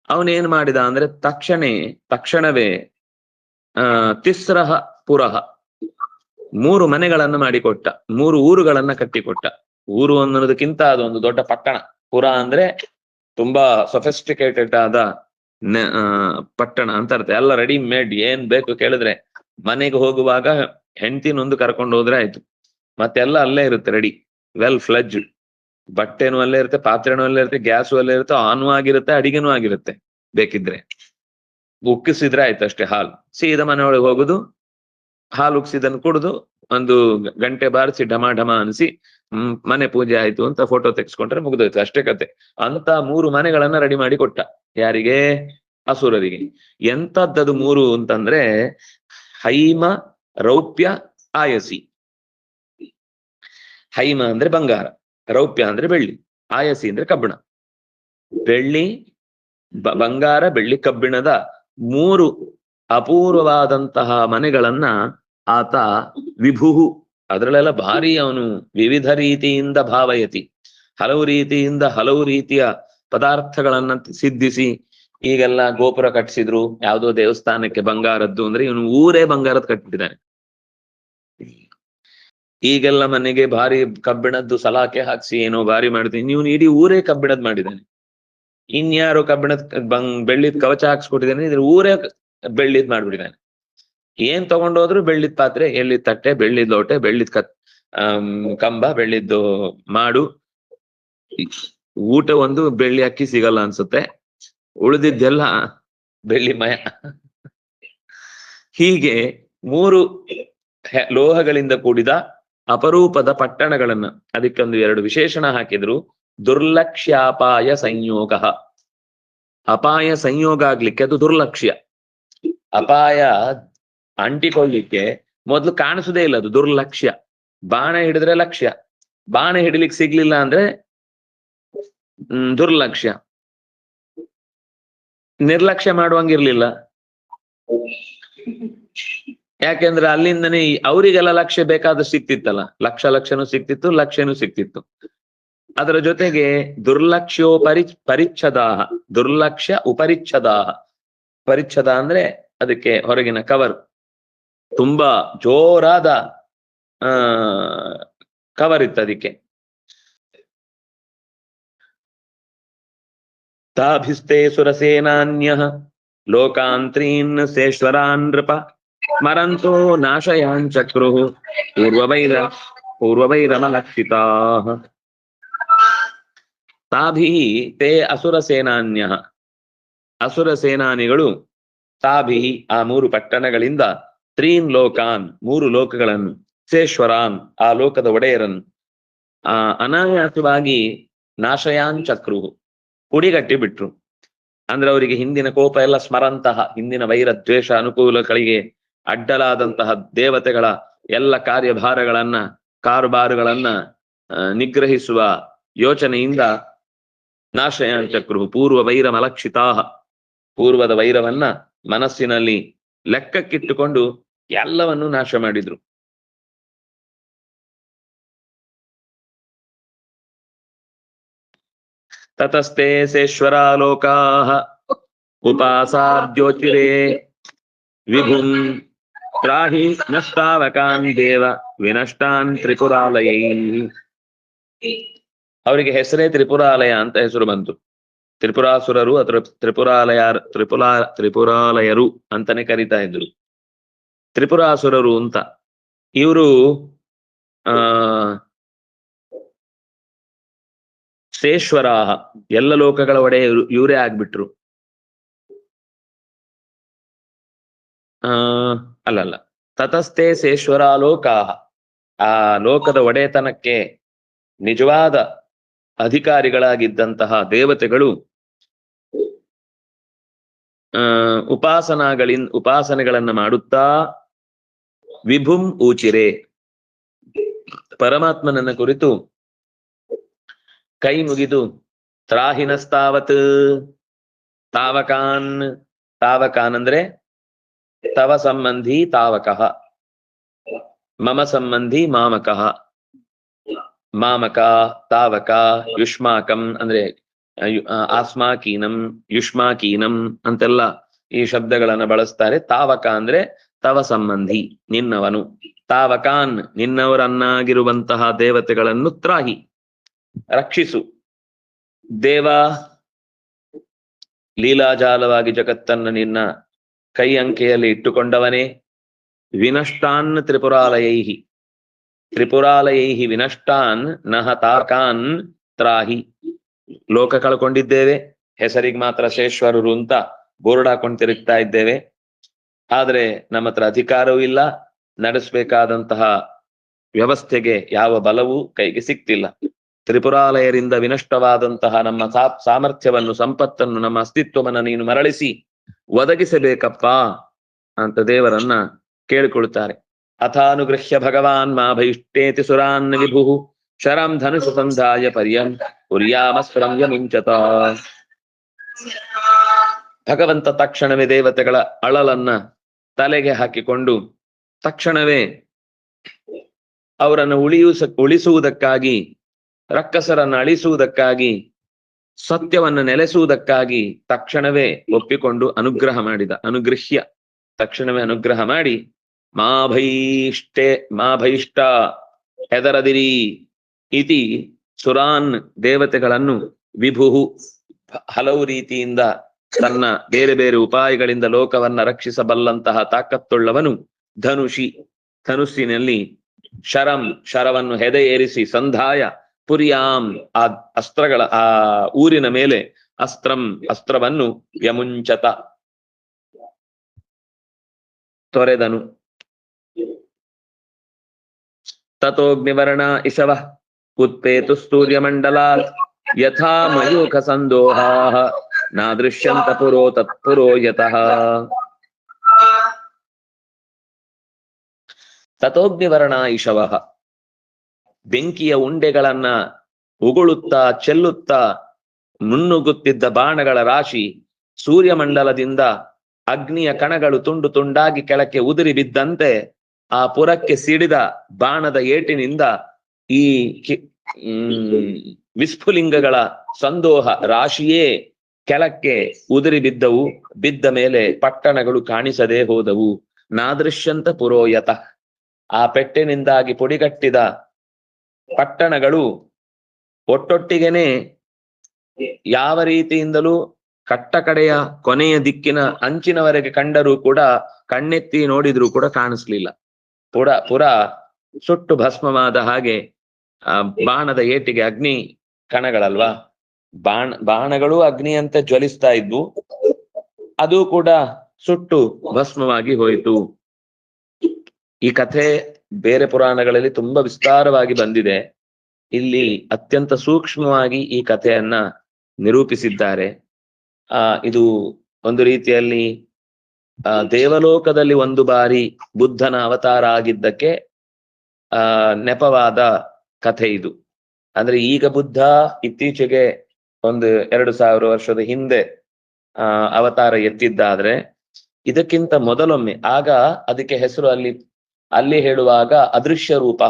ಅವನೇನ್ ಮಾಡಿದ ಅಂದ್ರೆ ತಕ್ಷಣವೇ ತಿಸ್ರಹ ಪುರಹ, 3 ಮನೆಗಳನ್ನು ಮಾಡಿಕೊಟ್ಟ, 3 ಊರುಗಳನ್ನ ಕಟ್ಟಿಕೊಟ್ಟ. ಊರು ಅನ್ನೋದಕ್ಕಿಂತ ಅದೊಂದು ದೊಡ್ಡ ಪಟ್ಟಣ. ಪುರ ಅಂದ್ರೆ ತುಂಬಾ ಸೊಫಿಸ್ಟಿಕೇಟೆಡ್ ಆದ ಪಟ್ಟಣ ಅಂತ ಅರ್ಥ. ಎಲ್ಲ ರೆಡಿ ಮೇಡ್, ಏನ್ ಬೇಕು ಕೇಳಿದ್ರೆ ಮನೆಗೆ ಹೋಗುವಾಗ ಹೆಂಡತಿನೊಂದು ಕರ್ಕೊಂಡು ಹೋದ್ರೆ ಆಯ್ತು, ಮತ್ತೆಲ್ಲ ಅಲ್ಲೇ ಇರುತ್ತೆ ರೆಡಿ, ವೆಲ್ ಫ್ಲೆಜ್ಡ್. ಬಟ್ಟೆನೂ ಅಲ್ಲೇ ಇರುತ್ತೆ, ಪಾತ್ರೆನೂ ಅಲ್ಲೇ ಇರುತ್ತೆ, ಗ್ಯಾಸು ಅಲ್ಲೇ ಇರುತ್ತೆ, ಆನೂ ಆಗಿರುತ್ತೆ, ಅಡಿಗೆನೂ ಆಗಿರುತ್ತೆ. ಬೇಕಿದ್ರೆ ಉಕ್ಕಿಸಿದ್ರೆ ಆಯ್ತು ಅಷ್ಟೇ. ಹಾಲು ಸೀದಾ ಮನೆಯೊಳಗೆ ಹೋಗುದು, ಹಾಲು ಉಕ್ಸಿದನ್ನು ಕುಡಿದು ಒಂದು ಗಂಟೆ ಬಾರಿಸಿ ಢಮ ಢಮ ಅನಿಸಿ ಮನೆ ಪೂಜೆ ಆಯ್ತು ಅಂತ ಫೋಟೋ ತೆಗೆಸ್ಕೊಂಡ್ರೆ ಮುಗಿದೋಯ್ತು, ಅಷ್ಟೇ ಕತೆ. ಅಂತ 3 ಮನೆಗಳನ್ನ ರೆಡಿ ಮಾಡಿ ಕೊಟ್ಟ. ಯಾರಿಗೆ? ಅಸುರರಿಗೆ. ಎಂತದ್ದದು 3 ಅಂತಂದ್ರೆ ಹೈಮ, ರೌಪ್ಯ, ಆಯಸಿ. ಹೈಮ ಅಂದ್ರೆ ಬಂಗಾರ, ರೌಪ್ಯ ಅಂದ್ರೆ ಬೆಳ್ಳಿ, ಆಯಸಿ ಅಂದ್ರೆ ಕಬ್ಬಿಣ. ಬಂಗಾರ, ಬೆಳ್ಳಿ, ಕಬ್ಬಿಣದ 3 ಅಪೂರ್ವವಾದಂತಹ ಮನೆಗಳನ್ನ ಆತ ವಿಭುಹು, ಅದರಲ್ಲೆಲ್ಲ ಭಾರಿ ಅವನು ವಿವಿಧ ರೀತಿಯಿಂದ ಭಾವಯತಿ, ಹಲವು ರೀತಿಯಿಂದ ಹಲವು ರೀತಿಯ ಪದಾರ್ಥಗಳನ್ನ ಸಿದ್ಧಿಸಿ. ಈಗೆಲ್ಲ ಗೋಪುರ ಕಟ್ಟಿಸಿದ್ರು ಯಾವುದೋ ದೇವಸ್ಥಾನಕ್ಕೆ ಬಂಗಾರದ್ದು ಅಂದ್ರೆ ಇವನು ಊರೇ ಬಂಗಾರದ್ ಕಟ್ಟಿದ್ದಾನೆ. ಈಗೆಲ್ಲ ಮನೆಗೆ ಭಾರಿ ಕಬ್ಬಿಣದ್ದು ಸಲಾಕೆ ಹಾಕ್ಸಿ ಏನೋ ಭಾರಿ ಮಾಡ್ತೀನಿ, ಇವನು ಇಡೀ ಊರೇ ಕಬ್ಬಿಣದ್ ಮಾಡಿದ್ದಾನೆ. ಇನ್ಯಾರೋ ಕಬ್ಬಿಣದ ಬೆಳ್ಳಿದ್ ಕವಚ ಹಾಕ್ಸ್ಕೊಟ್ಟಿದ್ದಾನೆ, ಇದ್ರ ಊರೇ ಬೆಳ್ಳಿದ್ ಮಾಡ್ಬಿಟ್ಟಿದ್ದಾನೆ. ಏನ್ ತಗೊಂಡೋದ್ರು ಬೆಳ್ಳಿದ್ ಪಾತ್ರೆ, ಎಳ್ಳಿದ್ ತಟ್ಟೆ, ಬೆಳ್ಳಿದ್ ಲೋಟೆ, ಬೆಳ್ಳಿದ್ ಕಂಬ, ಬೆಳ್ಳಿದ್ದು ಮಾಡು. ಊಟ ಒಂದು ಬೆಳ್ಳಿ ಅಕ್ಕಿ ಸಿಗಲ್ಲ ಅನ್ಸುತ್ತೆ, ಉಳಿದಿದ್ದೆಲ್ಲ ಬೆಳ್ಳಿಮಯ. ಹೀಗೆ 3 ಲೋಹಗಳಿಂದ ಕೂಡಿದ ಅಪರೂಪದ ಪಟ್ಟಣಗಳನ್ನ, ಅದಕ್ಕೊಂದು 2 ವಿಶೇಷಣ ಹಾಕಿದ್ರು. ದುರ್ಲಕ್ಷ್ಯಾಪಾಯ ಸಂಯೋಗ, ಅಪಾಯ ಸಂಯೋಗ ಆಗ್ಲಿಕ್ಕೆ ಅದು ದುರ್ಲಕ್ಷ್ಯ. ಅಪಾಯ ಅಂಟಿಕೊಳ್ಳಿಕ್ಕೆ ಮೊದ್ಲು ಕಾಣಿಸುದೇ ಇಲ್ಲ, ಅದು ದುರ್ಲಕ್ಷ್ಯ. ಬಾಣ ಹಿಡಿದ್ರೆ ಲಕ್ಷ್ಯ, ಬಾಣ ಹಿಡಿಲಿಕ್ಕೆ ಸಿಗ್ಲಿಲ್ಲ ಅಂದ್ರೆ ದುರ್ಲಕ್ಷ್ಯ. ನಿರ್ಲಕ್ಷ್ಯ ಮಾಡುವಂಗಿರ್ಲಿಲ್ಲ, ಯಾಕೆಂದ್ರೆ ಅಲ್ಲಿಂದನೇ ಅವರಿಗೆಲ್ಲ ಲಕ್ಷ್ಯ ಬೇಕಾದಷ್ಟು ಸಿಕ್ತಿತ್ತಲ್ಲ, ಲಕ್ಷನೂ ಸಿಕ್ತಿತ್ತು, ಲಕ್ಷ್ಯನೂ ಸಿಕ್ತಿತ್ತು. ಅದರ ಜೊತೆಗೆ ದುರ್ಲಕ್ಷ್ಯೋ ಪರಿಚ್ಛದಾಹ, ದುರ್ಲಕ್ಷ್ಯ ಉಪರಿಚ್ಛದಾಹ. ಪರಿಚ್ಛದ ಅಂದ್ರೆ ಅದಕ್ಕೆ ಹೊರಗಿನ ಕವರ್, ತುಂಬಾ ಜೋರಾದ ಕವರ್ ಇತ್ತು ಅದಕ್ಕೆ. ತಾಭಿಸ್ತೆ ಸುರಸೇನಾನ್ಯ ಲೋಕಾಂತ್ರೀನ್ ಸೇಶ್ವರಾನ್ ನೃಪ ಸ್ಮರಂತೋ ನಾಶಯಾಂಚಕ್ರು ಪೂರ್ವವೈರಮಲಕ್ಷಿತಾ. ತಾಭಿ ತೇ ಅಸುರ ಸೇನಾನ್ಯ, ಅಸುರ ಸೇನಾನಿಗಳು ತಾಭಿ ಆ 3 ಪಟ್ಟಣಗಳಿಂದ 3 ಲೋಕಾನ್ 3 ಲೋಕಗಳನ್ನು, ಸೇಶ್ವರಾನ್ ಆ ಲೋಕದ ಒಡೆಯರನ್ನು ಅನಾಯಾಸವಾಗಿ ನಾಶಯಾನ್ ಚಕ್ರು ಹುಡಿಗಟ್ಟಿ ಬಿಟ್ರು. ಅಂದ್ರೆ ಅವರಿಗೆ ಹಿಂದಿನ ಕೋಪ ಎಲ್ಲ ಸ್ಮರಂತಹ, ಹಿಂದಿನ ವೈರ ದ್ವೇಷ ಅನುಕೂಲಗಳಿಗೆ ಅಡ್ಡಲಾದಂತಹ ದೇವತೆಗಳ ಎಲ್ಲ ಕಾರ್ಯಭಾರಗಳನ್ನ ಕಾರುಬಾರುಗಳನ್ನ ನಿಗ್ರಹಿಸುವ ಯೋಚನೆಯಿಂದ ನಾಶಯಾನ್ ಚಕ್ರು ಪೂರ್ವ ವೈರಮಲಕ್ಷಿತಾ, ಪೂರ್ವದ ವೈರವನ್ನ ಮನಸ್ಸಿನಲ್ಲಿ ಲೆಕ್ಕಕ್ಕಿಟ್ಟುಕೊಂಡು ಎಲ್ಲವನ್ನೂ ನಾಶ ಮಾಡಿದ್ರು. ತತಸ್ತೆ ಸೇಶ್ವರಾಲೋಕಾಃ ಉಪಾಸಾದ್ಯೋಚಿರೇ ವಿಭುಂ ತ್ರಾಹಿ ನಷ್ಟಾವಕಾನ್ ದೇವ ವಿನಷ್ಟಾನ್ ತ್ರಿಪುರಾಲಯೈ. ಅವರಿಗೆ ಹೆಸರೇ ತ್ರಿಪುರಾಲಯ ಅಂತ ಹೆಸರು ಬಂತು. ತ್ರಿಪುರಾಸುರರು ಅಥವಾ ತ್ರಿಪುರಾಲಯರು ಅಂತಾನೆ ಕರಿತಾ ಇದ್ರು. ತ್ರಿಪುರಾಸುರರು ಅಂತ ಇವರು ಸೇಶ್ವರಾಹ, ಎಲ್ಲ ಲೋಕಗಳ ಒಡೆಯ ಇವರೇ ಆಗ್ಬಿಟ್ರು. ಅಲ್ಲಲ್ಲ, ತತಸ್ಥೆ ಸೇಶ್ವರಾಲೋಕಾಹ, ಆ ಲೋಕದ ಒಡೆತನಕ್ಕೆ ನಿಜವಾದ ಅಧಿಕಾರಿಗಳಾಗಿದ್ದಂತಹ ದೇವತೆಗಳು ಉಪಾಸನೆಗಳನ್ನ ಮಾಡುತ್ತಾ ವಿಭುಂ ಊಚಿರೆ, ಪರಮಾತ್ಮನನ್ನ ಕುರಿತು ಕೈ ಮುಗಿದು ತ್ರಾಹಿನಸ್ತಾವತ್ ತಾವಕಾನ್, ತಾವಕಾನ್ ಅಂದ್ರೆ ತವ ಸಂಬಂಧಿ ತಾವಕಃ, ಮಮ ಸಂಬಂಧಿ ಮಾಮಕಃ, ಮಾಮಕ ತಾವಕ ಯುಷ್ಮಾಕಂ ಅಂದ್ರೆ ಆಸ್ಮಾಕೀನಂ ಯುಷ್ಮಾಕೀನಂ ಅಂತೆಲ್ಲ ಈ ಶಬ್ದಗಳನ್ನ ಬಳಸ್ತಾರೆ. ತಾವಕ ಅಂದ್ರೆ ತವ ಸಂಬಂಧಿ, ನಿನ್ನವನು. ತಾವಕಾನ್, ನಿನ್ನವರನ್ನಾಗಿರುವಂತಹ ದೇವತೆಗಳನ್ನು ತ್ರಾಹಿ, ರಕ್ಷಿಸು. ದೇವ, ಲೀಲಾಜಾಲವಾಗಿ ಜಗತ್ತನ್ನು ನಿನ್ನ ಕೈ ಅಂಕೆಯಲ್ಲಿ ಇಟ್ಟುಕೊಂಡವನೇ. ವಿನಷ್ಟಾನ್ ತ್ರಿಪುರಾಲಯೈಹಿ, ತ್ರಿಪುರಾಲಯೈಹಿ ವಿನಷ್ಟಾನ್ ನಹ ತಾಕಾನ್ ತ್ರಾಹಿ. ಲೋಕ ಕಳ್ಕೊಂಡಿದ್ದೇವೆ, ಹೆಸರಿಗೆ ಮಾತ್ರ ಶೇಶ್ವರರು ಅಂತ ಬೋರ್ಡ್ ಹಾಕೊಂಡು ತಿರುಗ್ತಾ ಇದ್ದೇವೆ. ಆದ್ರೆ ನಮ್ಮ ಹತ್ರ ಅಧಿಕಾರವೂ ಇಲ್ಲ, ನಡೆಸಬೇಕಾದಂತಹ ವ್ಯವಸ್ಥೆಗೆ ಯಾವ ಬಲವೂ ಕೈಗೆ ಸಿಕ್ತಿಲ್ಲ. ತ್ರಿಪುರಾಲಯರಿಂದ ವಿನಷ್ಟವಾದಂತಹ ನಮ್ಮ ಸಾಮರ್ಥ್ಯವನ್ನು, ಸಂಪತ್ತನ್ನು, ನಮ್ಮ ಅಸ್ತಿತ್ವವನ್ನು ನೀನು ಮರಳಿಸಿ ಒದಗಿಸಬೇಕಪ್ಪ ಅಂತ ದೇವರನ್ನ ಕೇಳಿಕೊಳ್ತಾರೆ. ಅಥಾನುಗೃಹ್ಯ ಭಗವಾನ್ ಮಾ ಭೈಷ್ಟೇತಿ ಸುರಾನ್ ವಿಭು ಶರಂ ಧನುಷ ಸಂಧಾಯ ಪರ್ಯಂ ಪುರ್ಯಾಮಸ್ತ್ರಂ ಯಮುಂಚತ. ಭಗವಂತ ತಕ್ಷಣವೇ ದೇವತೆಗಳ ಅಳಲನ್ನ ತಲೆಗೆ ಹಾಕಿಕೊಂಡು ತಕ್ಷಣವೇ ಅವರನ್ನು ಉಳಿಸುವುದಕ್ಕಾಗಿ, ರಕ್ಕಸರನ್ನು ಅಳಿಸುವುದಕ್ಕಾಗಿ, ಸತ್ಯವನ್ನು ನೆಲೆಸುವುದಕ್ಕಾಗಿ ತಕ್ಷಣವೇ ಒಪ್ಪಿಕೊಂಡು ಅನುಗ್ರಹ ಮಾಡಿದ. ಅನುಗೃಹ್ಯ, ತಕ್ಷಣವೇ ಅನುಗ್ರಹ ಮಾಡಿ ಮಾ ಭೈಷ್ಟ ಹೆದರದಿರಿ ಇತಿ ಸುರಾನ್, ದೇವತೆಗಳನ್ನು ವಿಭುಹು, ಹಲವು ರೀತಿಯಿಂದ ತನ್ನ ಬೇರೆ ಬೇರೆ ಉಪಾಯಗಳಿಂದ ಲೋಕವನ್ನ ರಕ್ಷಿಸಬಲ್ಲಂತಹ ತಾಕತ್ತುಳ್ಳವನು ಧನುಷಿ, ಧನುಸ್ಸಿನಲ್ಲಿ ಶರಂ, ಶರವನ್ನು ಹೆದೆ ಏರಿಸಿ, ಸಂಧಾಯ ಪುರಿಯಾಂ, ಆ ಅಸ್ತ್ರಗಳ ಆ ಊರಿನ ಮೇಲೆ ಅಸ್ತ್ರಂ, ಅಸ್ತ್ರವನ್ನು ಯಮುಂಚತ ತೊರೆದನು. ತಥೋಗ್ನಿವರ್ಣ ಇಶವ ಉತ್ಪೇತು ಸೂರ್ಯಮಂಡಲಾತ್ ಯಥಾ ಮಯೂಖ ಸಂದೋಹಾಃ ನಾದೃಶ್ಯಂತ ಪುರೋ ತತ್ಪುರೋ ಯತಃ. ತಥೋಗ್ನಿವರ್ಣ ಇಶವಃ, ಬೆಂಕಿಯ ಉಂಡೆಗಳನ್ನ ಉಗುಳುತ್ತಾ ಚೆಲ್ಲುತ್ತಾ ಮುನ್ನುಗ್ಗುತ್ತಿದ್ದ ಬಾಣಗಳ ರಾಶಿ, ಸೂರ್ಯಮಂಡಲದಿಂದ ಅಗ್ನಿಯ ಕಣಗಳು ತುಂಡು ತುಂಡಾಗಿ ಕೆಳಕ್ಕೆ ಉದುರಿ ಬಿದ್ದಂತೆ ಆ ಪುರಕ್ಕೆ ಸಿಡಿದ ಬಾಣದ ಏಟಿನಿಂದ ಈ ವಿಸ್ಫುಲಿಂಗಗಳ ಸಂದೋಹ ರಾಶಿಯೇ ಕೆಳಕ್ಕೆ ಉದುರಿ ಬಿದ್ದವು. ಬಿದ್ದ ಮೇಲೆ ಪಟ್ಟಣಗಳು ಕಾಣಿಸದೆ ಹೋದವು. ನಾದೃಶ್ಯಂತ ಪುರೋಯತ, ಆ ಪೆಟ್ಟಿನಿಂದಾಗಿ ಪುಡಿಗಟ್ಟಿದ ಪಟ್ಟಣಗಳು ಒಟ್ಟೊಟ್ಟಿಗೆನೆ ಯಾವ ರೀತಿಯಿಂದಲೂ ಕಟ್ಟ ಕಡೆಯ ಕೊನೆಯ ದಿಕ್ಕಿನ ಅಂಚಿನವರೆಗೆ ಕಂಡರೂ ಕೂಡ, ಕಣ್ಣೆತ್ತಿ ನೋಡಿದ್ರೂ ಕೂಡ ಕಾಣಿಸ್ಲಿಲ್ಲ. ಪುರ ಸುಟ್ಟು ಭಸ್ಮವಾದ ಹಾಗೆ. ಬಾಣದ ಏಟಿಗೆ ಅಗ್ನಿ ಕಣಗಳಲ್ವಾ, ಬಾಣಗಳು ಅಗ್ನಿಯಂತೆ ಜ್ವಲಿಸ್ತಾ ಇದ್ವು, ಅದು ಕೂಡ ಸುಟ್ಟು ಭಸ್ಮವಾಗಿ ಹೋಯಿತು. ಈ ಕಥೆ ಬೇರೆ ಪುರಾಣಗಳಲ್ಲಿ ತುಂಬಾ ವಿಸ್ತಾರವಾಗಿ ಬಂದಿದೆ. ಇಲ್ಲಿ ಅತ್ಯಂತ ಸೂಕ್ಷ್ಮವಾಗಿ ಈ ಕಥೆಯನ್ನ ನಿರೂಪಿಸಿದ್ದಾರೆ. ಇದು ಒಂದು ರೀತಿಯಲ್ಲಿ ದೇವಲೋಕದಲ್ಲಿ ಒಂದು ಬಾರಿ ಬುದ್ಧನ ಅವತಾರ ಆಗಿದ್ದಕ್ಕೆ ನೆಪವಾದ ಕಥೆ ಇದು. ಅಂದ್ರೆ ಈಗ ಬುದ್ಧ ಇತ್ತೀಚೆಗೆ ಒಂದು 2000 ವರ್ಷದ ಹಿಂದೆ ಅವತಾರ ಎತ್ತಿದ್ದಾದ್ರೆ, ಇದಕ್ಕಿಂತ ಮೊದಲೊಮ್ಮೆ, ಆಗ ಅದಕ್ಕೆ ಹೆಸರು ಅಲ್ಲಿ ಹೇಳುವಾಗ ಅದೃಶ್ಯ ರೂಪ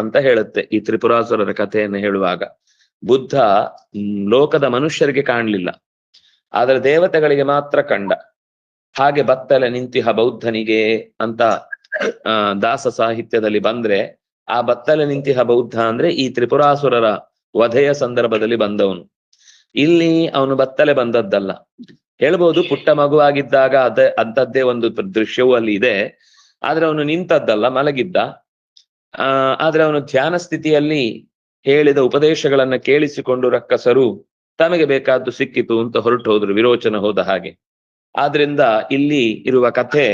ಅಂತ ಹೇಳುತ್ತೆ. ಈ ತ್ರಿಪುರಾಸುರರ ಕಥೆಯನ್ನು ಹೇಳುವಾಗ ಬುದ್ಧ ಲೋಕದ ಮನುಷ್ಯರಿಗೆ ಕಾಣಲಿಲ್ಲ, ಆದ್ರೆ ದೇವತೆಗಳಿಗೆ ಮಾತ್ರ ಕಂಡ. ಹಾಗೆ ಬತ್ತಲೆ ನಿಂತಿಹ ಬೌದ್ಧನಿಗೆ ಅಂತ ದಾಸ ಸಾಹಿತ್ಯದಲ್ಲಿ ಬಂದ್ರೆ, ಆ ಬತ್ತಲೆ ನಿಂತಿಹ ಬೌದ್ಧ ಅಂದ್ರೆ ಈ ತ್ರಿಪುರಾಸುರರ ವಧೆಯ ಸಂದರ್ಭದಲ್ಲಿ ಬಂದವನು. ಇಲ್ಲಿ ಅವನು ಬತ್ತಲೆ ಬಂದದ್ದಲ್ಲ. ಹೇಳ್ಬೋದು ಪುಟ್ಟ ಮಗುವಾಗಿದ್ದಾಗ ಅಂಥದ್ದೇ ಒಂದು ದೃಶ್ಯವೂ ಅಲ್ಲಿ ಇದೆ, ಆದ್ರೆ ಅವನು ನಿಂತದ್ದಲ್ಲ, ಮಲಗಿದ್ದ. ಆದ್ರೆ ಅವನು ಧ್ಯಾನ ಸ್ಥಿತಿಯಲ್ಲಿ ಹೇಳಿದ ಉಪದೇಶಗಳನ್ನ ಕೇಳಿಸಿಕೊಂಡು ರಕ್ಕಸರು ತಮಗೆ ಬೇಕಾದ್ದು ಸಿಕ್ಕಿತು ಅಂತ ಹೊರಟು ಹೋದ್ರು, ವಿರೋಚನ ಹೋದ ಹಾಗೆ. ಆದ್ರಿಂದ ಇಲ್ಲಿ ಇರುವ ಕಥೆ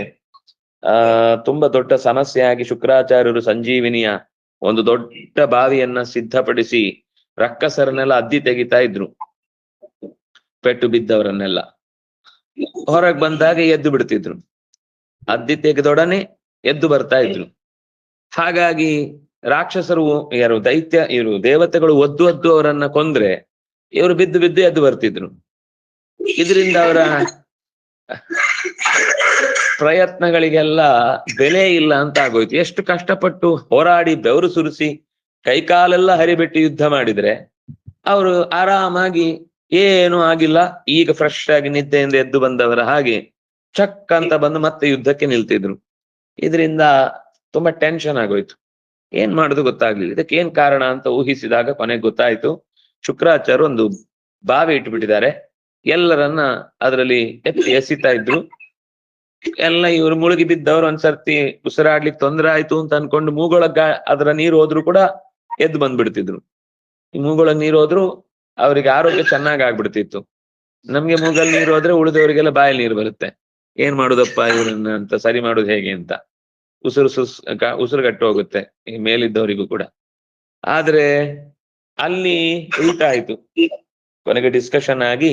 ತುಂಬಾ ದೊಡ್ಡ ಸಮಸ್ಯೆಯಾಗಿ ಶುಕ್ರಾಚಾರ್ಯರು ಸಂಜೀವಿನಿಯ ಒಂದು ದೊಡ್ಡ ಬಾವಿಯನ್ನ ಸಿದ್ಧಪಡಿಸಿ ರಕ್ಕಸರನ್ನೆಲ್ಲ ಅದ್ದಿ ತೆಗಿತಾ ಇದ್ರು, ಪೆಟ್ಟು ಬಿದ್ದವರನ್ನೆಲ್ಲ. ಹೊರಗೆ ಬಂದಾಗ ಎದ್ದು ಬಿಡ್ತಿದ್ರು, ಅದ್ದಿ ತೆಗೆದೊಡನೆ ಎದ್ದು ಬರ್ತಾ ಇದ್ರು. ಹಾಗಾಗಿ ರಾಕ್ಷಸರು ಯಾರು ಇವರು ದೇವತೆಗಳು ಒದ್ದು ಅವರನ್ನ ಕೊಂದ್ರೆ ಇವರು ಬಿದ್ದು ಬಿದ್ದು ಎದ್ದು ಬರ್ತಿದ್ರು. ಇದರಿಂದ ಅವರ ಪ್ರಯತ್ನಗಳಿಗೆಲ್ಲ ಬೆಲೆ ಇಲ್ಲ ಅಂತ ಆಗೋಯ್ತು. ಎಷ್ಟು ಕಷ್ಟಪಟ್ಟು ಹೋರಾಡಿ ಬೆವರು ಸುರಿಸಿ ಕೈಕಾಲೆಲ್ಲ ಹರಿಬಿಟ್ಟು ಯುದ್ಧ ಮಾಡಿದ್ರೆ ಅವರು ಆರಾಮಾಗಿ ಏನು ಆಗಿಲ್ಲ, ಈಗ ಫ್ರೆಶ್ ಆಗಿ ನಿದ್ದೆಯಿಂದ ಎದ್ದು ಬಂದವರ ಹಾಗೆ ಚಕ್ ಅಂತ ಬಂದು ಮತ್ತೆ ಯುದ್ಧಕ್ಕೆ ನಿಲ್ತಿದ್ರು. ಇದರಿಂದ ತುಂಬಾ ಟೆನ್ಷನ್ ಆಗೋಯ್ತು, ಏನ್ ಮಾಡುದು ಗೊತ್ತಾಗ್ಲಿಲ್ಲ. ಇದಕ್ಕೆ ಏನ್ ಕಾರಣ ಅಂತ ಊಹಿಸಿದಾಗ ಕೊನೆಗೆ ಗೊತ್ತಾಯ್ತು, ಶುಕ್ರಾಚಾರ್ಯ ಒಂದು ಬಾವಿ ಇಟ್ಬಿಟ್ಟಿದ್ದಾರೆ, ಎಲ್ಲರನ್ನ ಅದರಲ್ಲಿ ಎಸಿತಾ ಇದ್ರು. ಎಲ್ಲ ಇವ್ರು ಮುಳುಗಿ ಬಿದ್ದವ್ರು ಒಂದ್ಸರ್ತಿ ಉಸಿರಾಡ್ಲಿಕ್ಕೆ ತೊಂದರೆ ಆಯ್ತು ಅಂತ ಅನ್ಕೊಂಡು ಮೂಗೊಳಗ ಅದರ ನೀರು ಹೋದ್ರು ಕೂಡ ಎದ್ದು ಬಂದ್ಬಿಡ್ತಿದ್ರು. ಈ ಮೂಗೊಳಗ್ ನೀರು ಹೋದ್ರು ಅವ್ರಿಗೆ ಆರೋಗ್ಯ ಚೆನ್ನಾಗ್ ಆಗ್ಬಿಡ್ತಿತ್ತು. ನಮ್ಗೆ ಮೂಗಲ್ ನೀರು ಹೋದ್ರೆ ಉಳಿದವರಿಗೆಲ್ಲ ಬಾಯಲ್ಲಿ ನೀರು ಬರುತ್ತೆ. ಏನ್ ಮಾಡುದಪ್ಪ ಇವ್ರನ್ನ ಅಂತ ಸರಿ ಮಾಡುದು ಹೇಗೆ ಅಂತ ಉಸಿರುಗಟ್ಟು ಹೋಗುತ್ತೆ ಈ ಮೇಲಿದ್ದವರಿಗೂ ಕೂಡ. ಆದ್ರೆ ಅಲ್ಲಿ ಉಲ್ಟಾ ಆಯ್ತು. ಕೊನೆಗೆ ಡಿಸ್ಕಷನ್ ಆಗಿ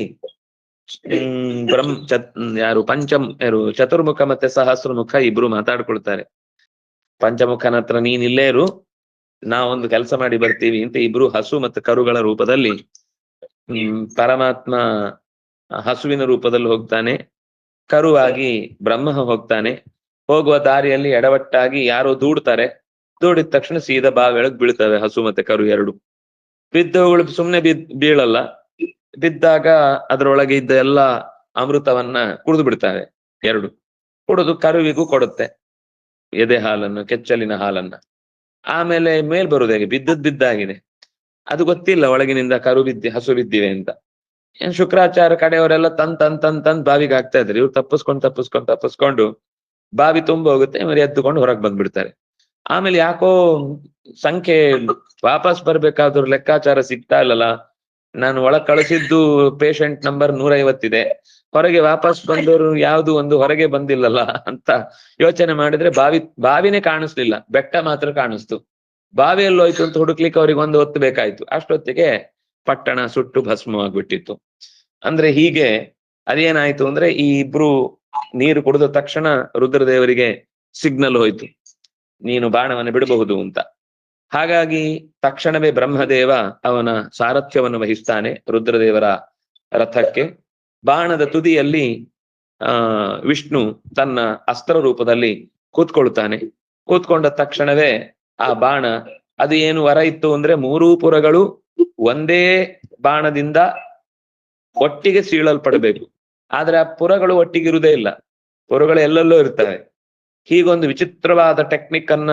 ಚತುರ್ಮುಖ ಮತ್ತೆ ಸಹಸ್ರಮುಖ ಇಬ್ರು ಮಾತಾಡ್ಕೊಳ್ತಾರೆ. ಪಂಚಮುಖನ ಹತ್ರ ನೀನ್ ಇಲ್ಲೇ ಇರು, ನಾವೊಂದು ಕೆಲಸ ಮಾಡಿ ಬರ್ತೀವಿ ಅಂತ ಇಬ್ರು ಹಸು ಮತ್ತೆ ಕರುಗಳ ರೂಪದಲ್ಲಿ ಪರಮಾತ್ಮ ಹಸುವಿನ ರೂಪದಲ್ಲಿ ಹೋಗ್ತಾನೆ, ಕರುವಾಗಿ ಬ್ರಹ್ಮ ಹೋಗ್ತಾನೆ. ಹೋಗುವ ದಾರಿಯಲ್ಲಿ ಎಡವಟ್ಟಾಗಿ ಯಾರೋ ದೂಡ್ತಾರೆ, ದೂಡಿದ ತಕ್ಷಣ ಸೀದಾ ಬಾವೆಳಗ್ ಬೀಳ್ತವೆ ಹಸು ಮತ್ತೆ ಕರು ಎರಡು. ಬಿದ್ದವುಗಳು ಸುಮ್ನೆ ಬೀಳಲ್ಲ, ಬಿದ್ದಾಗ ಅದರೊಳಗೆ ಇದ್ದ ಎಲ್ಲ ಅಮೃತವನ್ನ ಕುಡಿದು ಬಿಡ್ತಾವೆ ಎರಡು. ಕುಡಿದು ಕರುವಿಗೂ ಕೊಡುತ್ತೆ ಎದೆ ಹಾಲನ್ನು, ಕೆಚ್ಚಲಿನ ಹಾಲನ್ನ. ಆಮೇಲೆ ಮೇಲ್ ಬರುದು ಹೇಗೆ, ಬಿದ್ದಾಗಿದೆ, ಅದು ಗೊತ್ತಿಲ್ಲ ಒಳಗಿನಿಂದ ಹಸು ಬಿದ್ದಿವೆ ಅಂತ. ಶುಕ್ರಾಚಾರ್ಯ ಕಡೆಯವರೆಲ್ಲ ತಂದ್ ಬಾವಿಗೆ ಹಾಕ್ತಾ ಇದ್ರು. ಇವ್ರು ತಪ್ಪಿಸ್ಕೊಂಡು ಬಾವಿ ತುಂಬ ಹೋಗುತ್ತೆ, ಇವ್ರು ಎದ್ದುಕೊಂಡು ಹೊರಗೆ ಬಂದ್ಬಿಡ್ತಾರೆ. ಆಮೇಲೆ ಯಾಕೋ ಸಂಖ್ಯೆ ವಾಪಸ್ ಬರ್ಬೇಕಾದ್ರು ಲೆಕ್ಕಾಚಾರ ಸಿಗ್ತಾ ಇಲ್ಲಲ್ಲ, ನಾನು ಒಳಗ್ ಕಳಿಸಿದ್ದು ಪೇಷಂಟ್ ನಂಬರ್ 150 ಹೊರಗೆ ವಾಪಸ್ ಬಂದವರು ಯಾವ್ದು ಒಂದು ಹೊರಗೆ ಬಂದಿಲ್ಲಲ್ಲ ಅಂತ ಯೋಚನೆ ಮಾಡಿದ್ರೆ ಬಾವಿನೇ ಕಾಣಿಸ್ಲಿಲ್ಲ, ಬೆಟ್ಟ ಮಾತ್ರ ಕಾಣಿಸ್ತು. ಬಾವಿಯಲ್ಲಿ ಹೋಯ್ತು ಅಂತ ಹುಡುಕ್ಲಿಕ್ಕೆ ಅವ್ರಿಗೆ ಒಂದು ಹೊತ್ತು ಬೇಕಾಯ್ತು. ಅಷ್ಟೊತ್ತಿಗೆ ಪಟ್ಟಣ ಸುಟ್ಟು ಭಸ್ಮವಾಗ್ಬಿಟ್ಟಿತ್ತು. ಅಂದ್ರೆ ಹೀಗೆ ಅದೇನಾಯ್ತು ಅಂದ್ರೆ ಈ ಇಬ್ರು ನೀರು ಕುಡಿದ ತಕ್ಷಣ ರುದ್ರದೇವರಿಗೆ ಸಿಗ್ನಲ್ ಹೋಯ್ತು, ನೀನು ಬಾಣವನ್ನು ಬಿಡಬಹುದು ಅಂತ. ಹಾಗಾಗಿ ತಕ್ಷಣವೇ ಬ್ರಹ್ಮದೇವ ಅವನ ಸಾರಥ್ಯವನ್ನು ವಹಿಸ್ತಾನೆ ರುದ್ರದೇವರ ರಥಕ್ಕೆ. ಬಾಣದ ತುದಿಯಲ್ಲಿ ವಿಷ್ಣು ತನ್ನ ಅಸ್ತ್ರ ರೂಪದಲ್ಲಿ ಕೂತ್ಕೊಳ್ತಾನೆ. ಕೂತ್ಕೊಂಡ ತಕ್ಷಣವೇ ಆ ಬಾಣ, ಅದು ಏನು ವರ ಇತ್ತು ಅಂದ್ರೆ 3 ಪುರಗಳು ಒಂದೇ ಬಾಣದಿಂದ ಒಟ್ಟಿಗೆ ಸೀಳಲ್ಪಡಬೇಕು. ಆದ್ರೆ ಆ ಪುರಗಳು ಒಟ್ಟಿಗಿರುವುದೇ ಇಲ್ಲ, ಪುರಗಳು ಎಲ್ಲೆಲ್ಲೋ ಇರ್ತವೆ. ಹೀಗೊಂದು ವಿಚಿತ್ರವಾದ ಟೆಕ್ನಿಕ್ ಅನ್ನ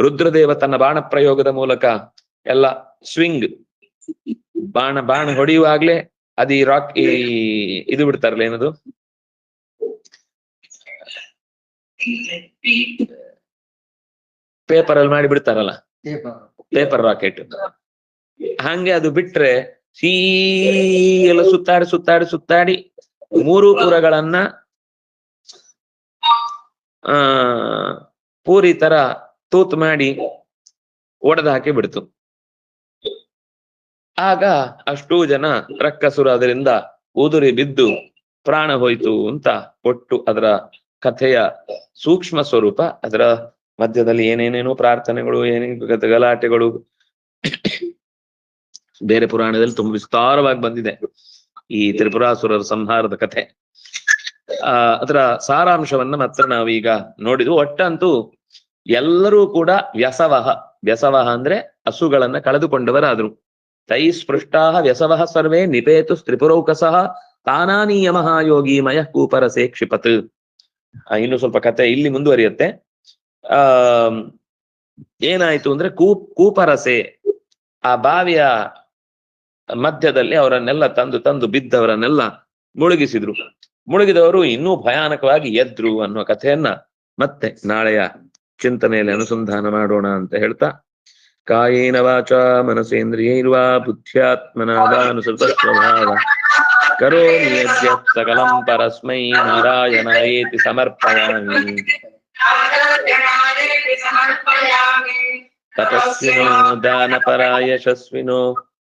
ರುದ್ರದೇವ ತನ್ನ ಬಾಣ ಪ್ರಯೋಗದ ಮೂಲಕ ಎಲ್ಲ ಸ್ವಿಂಗ್, ಬಾಣ ಹೊಡೆಯುವಾಗ್ಲೇ ಅದು ಇದು ಬಿಡ್ತಾರಲ್ಲ, ಏನದು ಪೇಪರ್ ಅಲ್ಲಿ ಮಾಡಿ ಬಿಡ್ತಾರಲ್ಲ, ಪೇಪರ್ ರಾಕೆಟ್, ಹಂಗೆ ಅದು ಬಿಟ್ರೆ ಎಲ್ಲ ಸುತ್ತಾಡಿ 3 ಪುರಗಳನ್ನ ಪೂರಿ ತರ ತೂತ್ ಮಾಡಿ ಒಡೆದು ಹಾಕಿ ಬಿಡ್ತು. ಆಗ ಅಷ್ಟೂ ಜನ ರಕ್ಕಸರು ಅದರಿಂದ ಉದುರಿ ಬಿದ್ದು ಪ್ರಾಣ ಹೋಯ್ತು ಅಂತ ಒಟ್ಟು ಅದರ ಕಥೆಯ ಸೂಕ್ಷ್ಮ ಸ್ವರೂಪ. ಅದರ ಮಧ್ಯದಲ್ಲಿ ಏನೇನೇನೋ ಪ್ರಾರ್ಥನೆಗಳು, ಏನೇನು ಗಲಾಟೆಗಳು ಬೇರೆ ಪುರಾಣದಲ್ಲಿ ತುಂಬಾ ವಿಸ್ತಾರವಾಗಿ ಬಂದಿದೆ ಈ ತ್ರಿಪುರಾಸುರರ ಸಂಹಾರದ ಕಥೆ. ಅದರ ಸಾರಾಂಶವನ್ನ ಮಾತ್ರ ನಾವೀಗ ನೋಡಿದ್ವು. ಒಟ್ಟಂತೂ ಎಲ್ಲರೂ ಕೂಡ ವ್ಯಸವಹ ಅಂದ್ರೆ ಹಸುಗಳನ್ನ ಕಳೆದುಕೊಂಡವರಾದ್ರು. ತೈ ಸ್ಪೃಷ್ಟಾ ವ್ಯಸವಃ ಸರ್ವೇ ನಿಪೇತು ತ್ರಿಪುರೌಕಸಃ ತಾನಾನೀಯ ಮಹಾಯೋಗಿ ಮಯ ಕೂಪರಸೆ ಕ್ಷಿಪತ್. ಇನ್ನು ಸ್ವಲ್ಪ ಕತೆ ಇಲ್ಲಿ ಮುಂದುವರಿಯುತ್ತೆ. ಆ ಏನಾಯ್ತು ಅಂದ್ರೆ ಕೂಪರಸೆ, ಆ ಬಾವಿಯ ಮಧ್ಯದಲ್ಲಿ ಅವರನ್ನೆಲ್ಲ ತಂದು ಬಿದ್ದವರನ್ನೆಲ್ಲ ಮುಳುಗಿಸಿದ್ರು. ಮುಳುಗಿದವರು ಇನ್ನೂ ಭಯಾನಕವಾಗಿ ಎದ್ರು ಅನ್ನುವ ಕಥೆಯನ್ನ ಮತ್ತೆ ನಾಳೆಯ ಚಿಂತನೆಯಲ್ಲಿ ಅನುಸಂಧಾನ ಮಾಡೋಣ ಅಂತ ಹೇಳ್ತಾ, ಕಾಯೇನ ವಾಚಾ ಮನಸೇಂದ್ರಿಯೈರ್ವಾ ಬುದ್ಧ್ಯಾತ್ಮನಾದಾನುಸೃತ ಸ್ವಭಾವ ಕರೋಮಿ ಯದ್ಯತ್ ಸಕಲಂ ಪರಸ್ಮೈ ನಾರಾಯಣಾಯೇತಿ ಸಮರ್ಪಯಾಮಿ. ತಪಸ್ವಿನೋ ದಾನಪರಾಯ ಯಶಸ್ವಿನೋ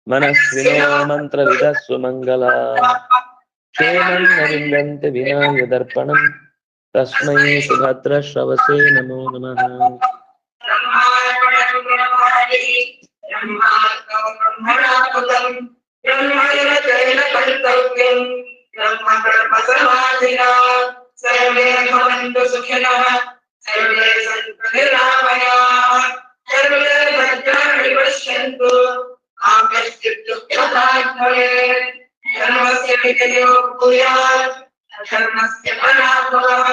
ಮನಸ್ವಿನೋ ಮಂತ್ರವಿದಸ್ಸು ಮಂಗಲ ಕ್ಷೇಮಂ ನ ವಿಂದಂತೆ ವಿನಾಯ ದರ್ಪಣಂ ತಸ್ಮೈ ಸುಭದ್ರ ಶ್ರವಸೇ ನಮೋ ನಮಃ. ಸರ್ವೇ ಭವಂತು ಸುಖಿನಃ, ಸರ್ವೇ ಸಂತು ನಿರಾಮಯಾಃ, ಸರ್ವೇ ಭದ್ರಾಣಿ ಪಶ್ಯन्तು ಮಾ ಕಶ್ಚಿತ್ ದುಃಖಭಾಗ್ ಭವೇತ್. ಧರ್ಮಸ್ಯ ವಿಜಯೋ ಭೂಯಾತ್ ಅಧರ್ಮಸ್ಯ ಪರಾಭವಃ.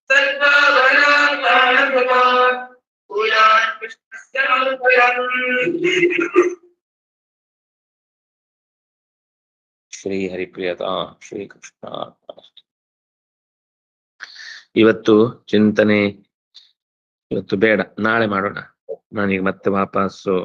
ಸದ್ಭಾವನಾಂ ಪ್ರಾಣಭೃತಾತ್ ಭೂಯಾತ್ ಕೃಷ್ಣಸ್ಯ ಮಂಗಳಂ. ಶ್ರೀ ಹರಿಪ್ರಿಯತಾ ಶ್ರೀ ಕೃಷ್ಣ. ಇವತ್ತು ಚಿಂತನೆ ಇವತ್ತು ಬೇಡ, ನಾಳೆ ಮಾಡೋಣ. ನಾನೀಗ ಮತ್ತೆ ವಾಪಸ್ಸು